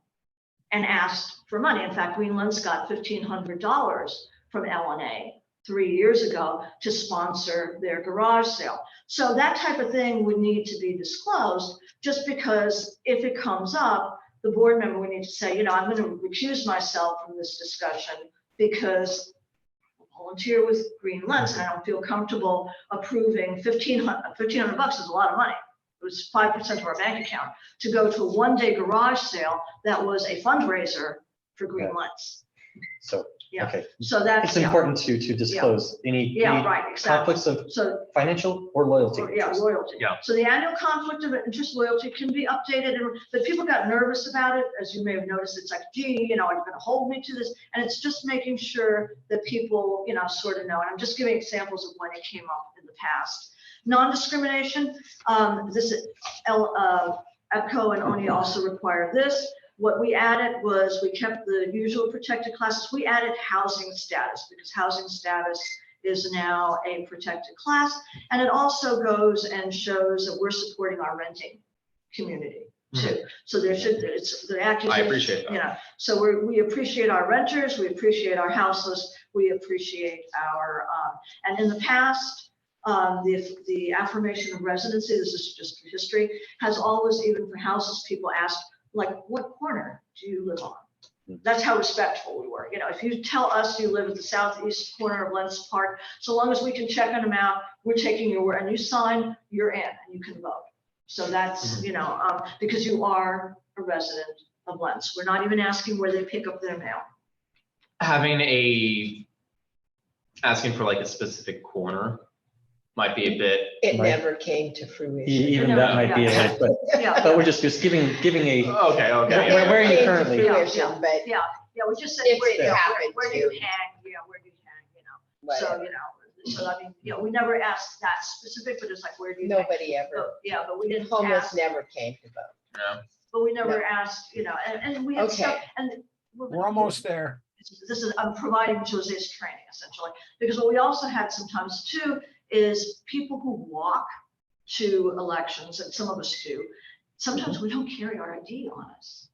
and asked for money. In fact, Green Lens got $1,500 from LNA 3 years ago to sponsor their garage sale. So that type of thing would need to be disclosed, just because if it comes up, the board member would need to say, I'm going to recuse myself from this discussion because I volunteer with Green Lens and I don't feel comfortable approving $1,500 is a lot of money. It was 5% of our bank account to go to a one-day garage sale that was a fundraiser for Green Lens. So, Yeah. okay. So that's. It's important to disclose any Right, exactly. conflicts of So, financial or loyalty. loyalty. Yeah. So the annual conflict of interest loyalty can be updated, but people got nervous about it. As you may have noticed, it's like, gee, are you going to hold me to this? And it's just making sure that people, sort of know. And I'm just giving examples of when it came up in the past. Non-discrimination, this is, EPCO and ONI also require this. What we added was we kept the usual protected classes. We added housing status because housing status is now a protected class. And it also goes and shows that we're supporting our renting community too. So there should, it's the accusation. I appreciate that. So we appreciate our renters, we appreciate our houseless, we appreciate our, and in the past, the affirmation of residency, this is just for history, has always, even for houses, people asked, like, what corner do you live on? That's how respectful we were. If you tell us you live at the southeast corner of Lens Park, so long as we can check on them out, we're taking your word, and you sign, you're in, and you can vote. So that's, because you are a resident of Lens. We're not even asking where they pick up their mail. Asking for like a specific corner might be a bit. It Right. never came to fruition. Even that might be a little, Yeah. but we're just giving a, Okay. Where are you It came to currently? fruition, But Yeah, we just said, It's where happened do you to. hang? Where do you hang? So, whatever. so I mean, we never asked that specific, but it's like, where do you hang? Nobody ever, But we didn't homeless ask, never came to vote. No. but we never No. asked, and we had Okay. stuff, and. We're almost there. This is, I'm providing Jose's training essentially, because what we also had sometimes too is people who walk to elections, and some of us do, sometimes we don't carry our ID on us.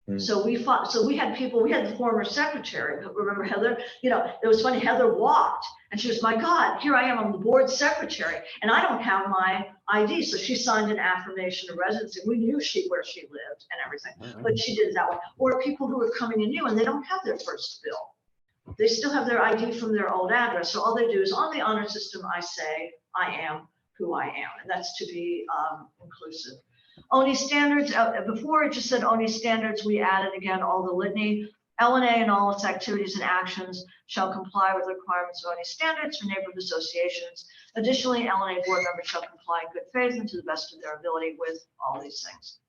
Mm. So we had people, we had the former secretary, remember Heather? It was funny, Heather walked and she was, my God, here I am, I'm the board secretary and I don't have my ID. So she signed an affirmation of residency. We knew where she lived and everything, but she did it that way. Or people who are coming in new and they don't have their first bill. They still have their ID from their old address. So all they do is on the honor system, I say, I am who I am. And that's to be inclusive. ONI standards, before it just said ONI standards, we added again all the litany. LNA and all its activities and actions shall comply with the requirements of ONI standards for neighborhood associations. Additionally, LNA board members shall comply in good faith and to the best of their ability with all these things.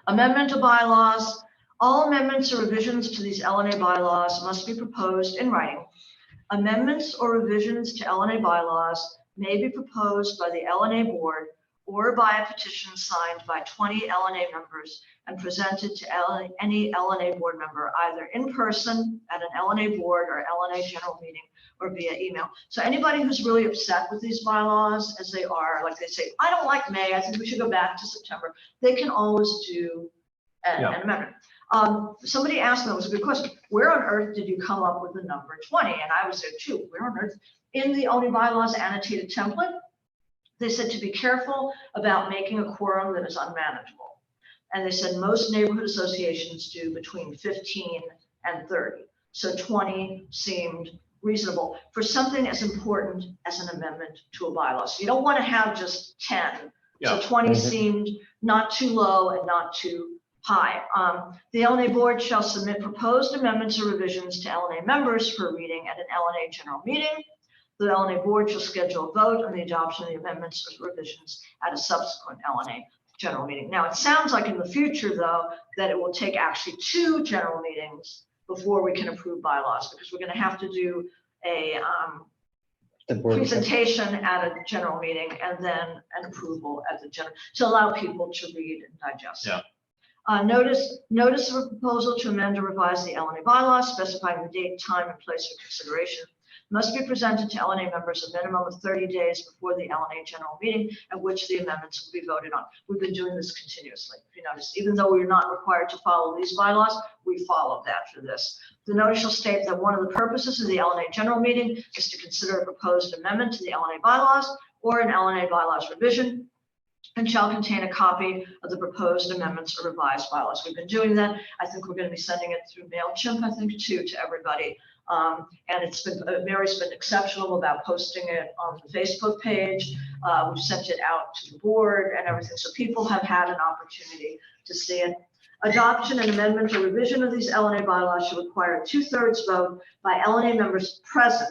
Amendment to bylaws. All amendments or revisions to these LNA bylaws must be proposed in writing. Amendments or revisions to LNA bylaws may be proposed by the LNA board or by a petition signed by 20 LNA members and presented to any LNA board member, either in person at an LNA board or LNA general meeting or via email. So anybody who's really upset with these bylaws as they are, like they say, I don't like May, I think we should go back to September, they can always do an amendment. Somebody asked me, it was a good question, where on earth did you come up with the number 20? And I was there too, where on earth? In the ONI bylaws annotated template, they said to be careful about making a quorum that is unmanageable. And they said most neighborhood associations do between 15 and 30. So 20 seemed reasonable for something as important as an amendment to a bylaw. So you don't want to have just 10 So Yeah. 20 Mhm. seemed not too low and not too high. The LNA board shall submit proposed amendments or revisions to LNA members for reading at an LNA general meeting. The LNA board shall schedule a vote on the adoption of the amendments or revisions at a subsequent LNA general meeting. Now, it sounds like in the future, though, that it will take actually 2 general meetings before we can approve bylaws, because we're going to have to do a The board. presentation at a general meeting and then an approval at the general, to allow people to read and digest. Yeah. Notice of a proposal to amend or revise the LNA bylaws specifying the date, time, and place for consideration must be presented to LNA members a minimum of 30 days before the LNA general meeting at which the amendments will be voted on. We've been doing this continuously, if you notice. Even though we're not required to follow these bylaws, we follow that for this. The notice shall state that one of the purposes of the LNA general meeting is to consider a proposed amendment to the LNA bylaws or an LNA bylaws revision, and shall contain a copy of the proposed amendments or revised bylaws. We've been doing that. I think we're going to be sending it through MailChimp, I think, too, to everybody. And it's been, Mary's been exceptional about posting it on the Facebook page. We've sent it out to the board and everything, so people have had an opportunity to see it. Adoption and amendment or revision of these LNA bylaws should require a 2/3 vote by LNA members present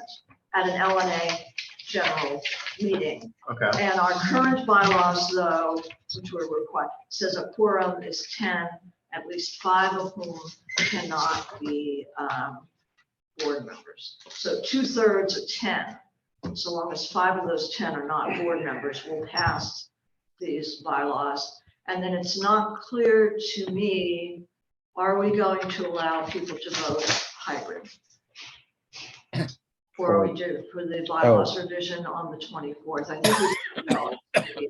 at an LNA general meeting. Okay. And our current bylaws, though, which were required, says a quorum is 10, at least 5 of whom cannot be board members. So 2/3 of 10, so long as 5 of those 10 are not board members, will pass these bylaws. And then it's not clear to me, are we going to allow people to vote hybrid? Or are we do for the bylaws revision on the 24th? I think we know at the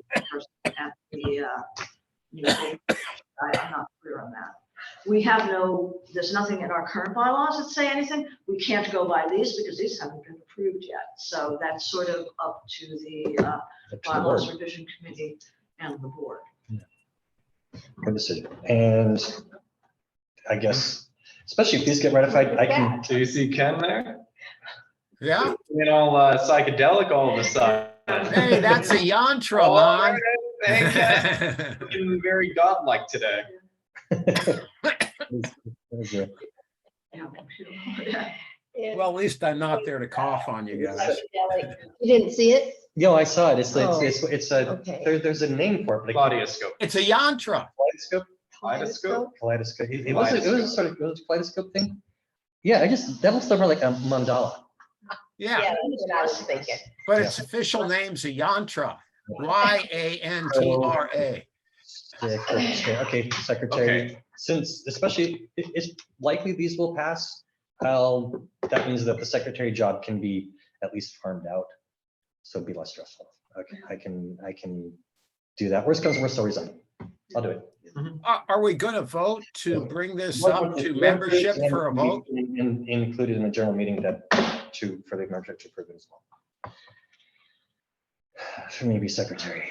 meeting. I'm not clear on that. We have there's nothing in our current bylaws that say anything. We can't go by these because these haven't been approved yet. So that's sort of up to the bylaws revision committee and the board. Good decision. And I guess, especially if these get ratified, I can, Do you see Ken there? Yeah, Getting all psychedelic all of a sudden. hey, that's a yantra, All man. right, thank you. Looking very godlike today. Yeah. Well, at least I'm not there to cough on you guys. You didn't see it? Yo, I saw it. It's Okay. there's a name for it, but Claudioscope. It's a yantra. kaleidoscope. Kaleidoscope. It was a sort of kaleidoscope thing. Yeah, that looks over like a mandala. Yeah, Yeah, that's what I was thinking. but its official name's a yantra. YANTRA. Okay, Secretary. Okay. Since especially it's likely these will pass, that means that the secretary job can be at least farmed out, so it'd be less stressful. Okay, I can do that. Worst comes to worst, I'll resign. I'll do it. Are we gonna vote to bring this up to membership for a vote? Included in the general meeting for the membership to approve it as well. For me to be secretary.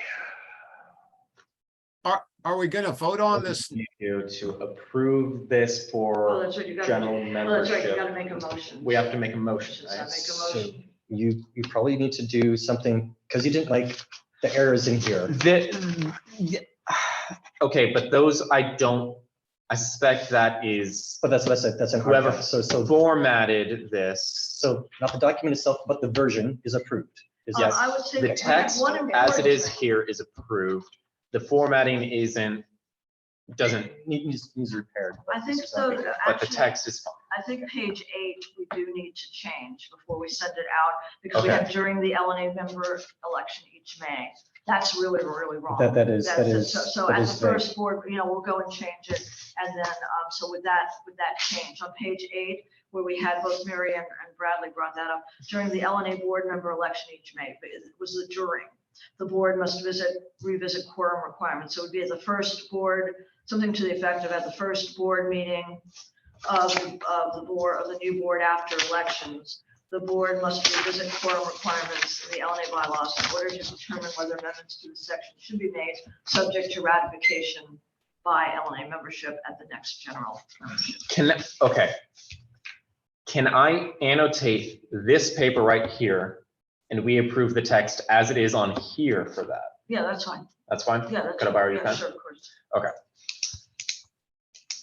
Are we gonna vote on this? You to approve this Oh, for that's right, you gotta, general oh, that's right, you membership. gotta make a motion. We have to make a motion, Does that right? make a So motion? you probably need to do something, because you didn't like the errors in here. Okay, but those I suspect that is But that's an Whoever- hard copy. So formatted this. So not the document itself, but the version is approved. Is Yes, I would say The that we have text one as it important is thing. here is approved. The formatting doesn't, needs repaired. I think so, but the actually, text is fine. I think page 8, we do need to change before we send it out, because we Okay. have during the LNA member election each May. That's really, really wrong. That is So that at is the vague. first board, we'll go and change it. And then, so with that change, on page 8, where we had both Mary and Bradley brought that up, during the LNA board member election each May, but it was the during. The board must revisit quorum requirements. So it would be at the first board, something to the effect of at the first board meeting of the new board after elections. The board must revisit quorum requirements in the LNA bylaws in order to determine whether amendments to the section should be made, subject to ratification by LNA membership at the next general membership. Can I annotate this paper right here and we approve the text as it is on here for that? Yeah, that's fine. That's fine? Yeah, that's. Could I borrow your yeah, pen? Sure, of course. Okay.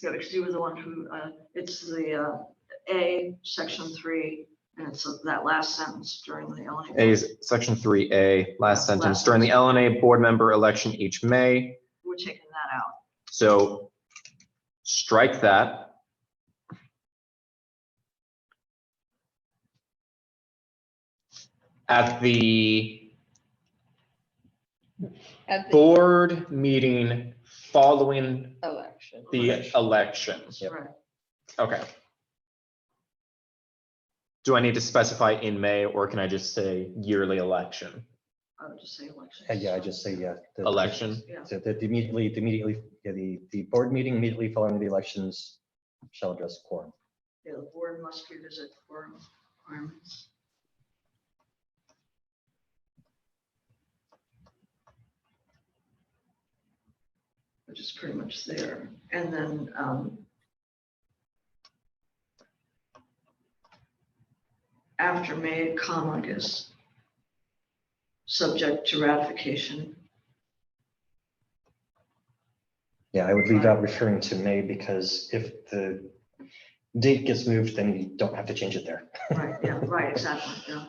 Yeah, because you were the one who, it's the A, section 3, and it's that last sentence during the LNA. A is section 3A, last Yeah, sentence. last During the sentence. LNA board member election each May. We're taking that out. So strike that. At the At the board meeting following election. the election. Yep. Right. Okay. Do I need to specify in May or can I just say yearly election? I would just say election. Yeah, I just say, yeah. the- Election. Yeah. So that immediately, yeah, the board meeting immediately following the elections shall address quorum. Yeah, the board must revisit quorum requirements. Which is pretty much there. And then, after May, comma, I guess, subject to ratification. Yeah, I would leave out referring to May because if the date gets moved, then you don't have to change it there. Right, yeah, right, exactly, yeah.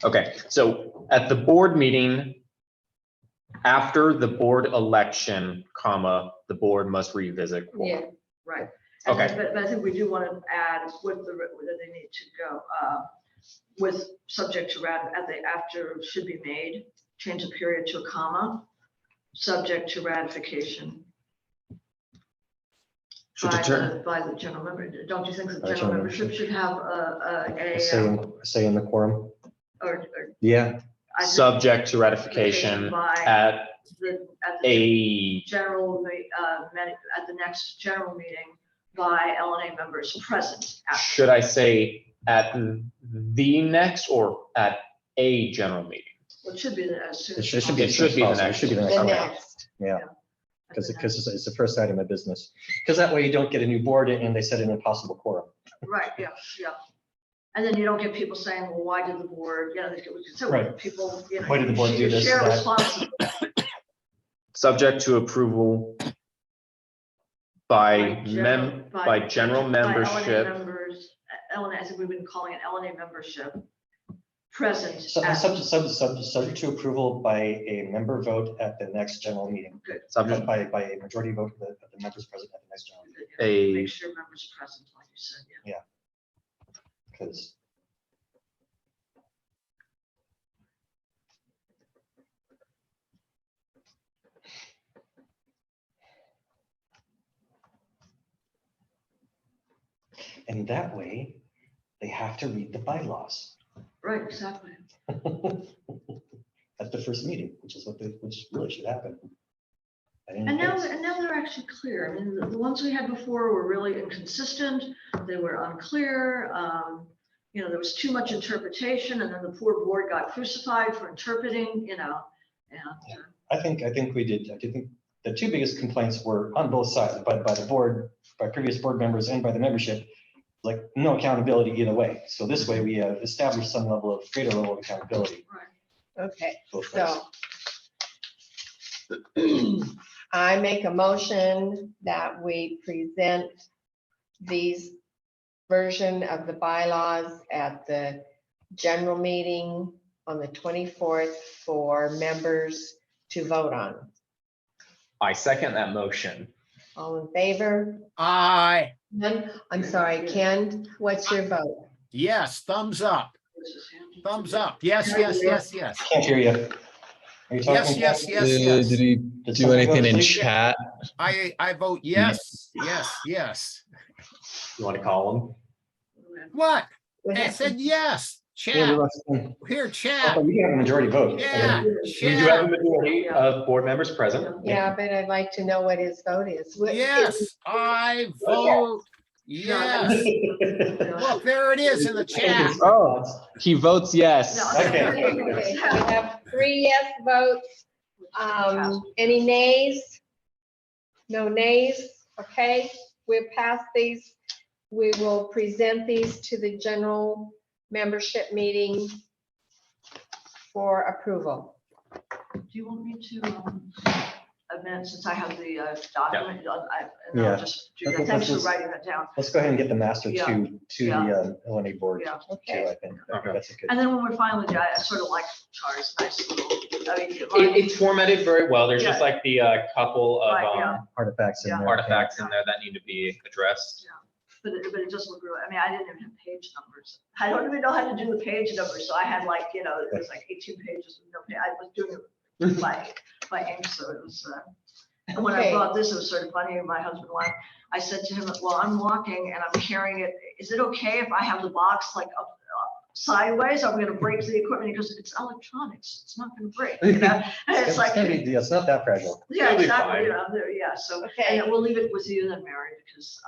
Okay, so at the board meeting, after the board election, comma, the board must revisit Yeah, quorum. Right. And then- Okay. But I think we do want to add with that they need to go, with subject to at the after should be made, change the period to a comma, subject to ratification Should by deter- by the general member. Don't you think the By general general membership should have Say in the quorum. or Yeah, I think subject to ratification by at at the a, general, at the next general meeting by LNA members present. should I say at the next or at a general meeting? Well, it should be as soon it as. should be. It should be the possible. It next. should be the next. the one. next. Yeah, Because because it's the first item of business. Because that way you don't get a new board and they set an impossible quorum. Right, yeah, yeah. And then you don't get people saying, well, why did the board, so Right. people, Why did the board do this, Share that? responsibility Subject to approval by by general LNA membership. members, LNA, I think we've been calling it LNA membership, present. So, at- subject to approval by a member vote at the next general meeting. Subject, By a majority vote of the members present at the next general meeting. a- Make sure members present, like you said, yeah. Because and that way, they have to read the bylaws Right, exactly. at the first meeting, which is which really should happen. And now they're actually clear. I mean, the ones we had before were really inconsistent. They were unclear. There was too much interpretation and then the poor board got crucified for interpreting, and, I think we did. I think the two biggest complaints were on both sides, by the board, by previous board members and by the membership, like no accountability either way. So this way we have established some greater level of accountability. Okay, both ways. so I make a motion that we present these version of the bylaws at the general meeting on the 24th for members to vote on. I second that motion. All in favor? Aye, None? I'm sorry, Ken, what's your vote? yes, thumbs up, this is handy. thumbs up. Yes, yes, yes, yes. Can't hear you. Are you Yes, talking? yes, yes, Did yes. he Did do something go anything to in sleep? chat? I vote yes, yes, yes. You want to call him? What? What I happened? said yes. Yeah, Chat, oh, here, but chat. you have a majority vote. Yeah, We do have a chat. majority of board members present. Yeah, but I'd like to know what his vote is. What- Yes, I vote yes. Look, there it is in the chat. Oh, he votes yes. No. Okay. Okay, we have 3 yes votes. Any nays? No nays? Okay, we'll pass these. We will present these to the general membership meeting for approval. Do you want me to amend, since I have the document, and Yeah. I'll just do that. Okay, Thanks for let's- writing that down. Let's go ahead and get the master Yeah. to the LNA board Yeah. too, Okay. I think. Okay. That's a good. And then when we're finally, I sort of like Char's nice little, I mean, It's formatted very well. There's just Yeah. like the couple of Right, yeah. Artifacts in Yeah. there. artifacts in there that need to be addressed. but it just looked really, I mean, I didn't even have page numbers. I don't even know how to do the page numbers, so I had like, it was like 18 pages with no page. I was doing it by ink, so it was, and when I Okay. brought this, it was sort of funny, my husband laughed. I said to him, well, I'm walking and I'm carrying it. Is it okay if I have the box like up sideways? I'm gonna break the equipment. He goes, it's electronics. It's not gonna break. You know? And it's like, It's not that fragile. yeah, It'll be exactly. fine. You know, yeah, so, Okay. and then we'll leave it with you then, Mary, because,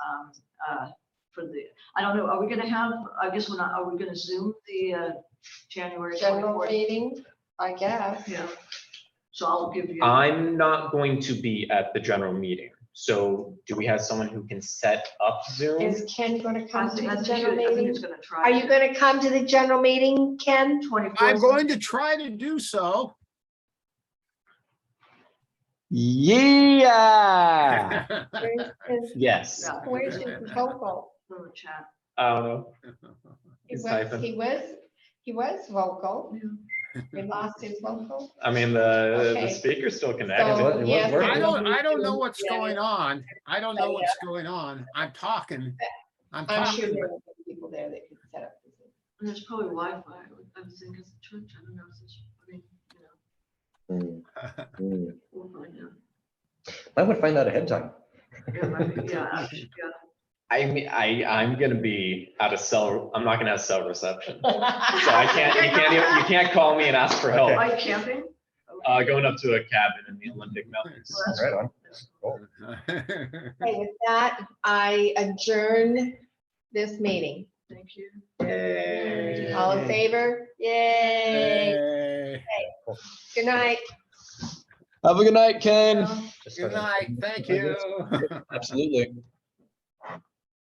for the, I don't know, are we gonna have, I guess we're not, are we gonna Zoom the, January General 24th? meeting, I guess. Yeah. So I'll give you. I'm not going to be at the general meeting. So do we have someone who can set up Zoom? Is Ken going to I come to think, I the think general he- I think meeting? he's gonna try. Are you going to come to the general meeting, Ken? 24th? I'm going to try to do so. Yeah. Yes. Yeah. Where's his vocal? In the chat. I don't know. He He's was, typing. he was vocal. We lost his vocal. I mean, the Okay. speaker's still So, connected. yes, working. I don't know what's Yeah. going on. I don't know what's going on. I'm talking. I'm I'm sure talking. there were people there that could set up. the Zoom. And there's probably Wi-Fi, I would think, at the church. I don't know if it's, I mean, we'll find out. I would find out ahead of time. Yeah, maybe, yeah, actually, yeah. I mean, I'm gonna be out of cell, I'm not gonna have cell reception. So I can't, you can't call me and ask for help. Are you camping? Going up to a cabin in the Olympic Mountains. Well, that's Right cool. on. Cool. Okay, with that, I adjourn this meeting. Thank you. Yay. All in favor? Yay. Hey, Good night. Have a good night, Ken. Just Good started. night. Thank you. Absolutely.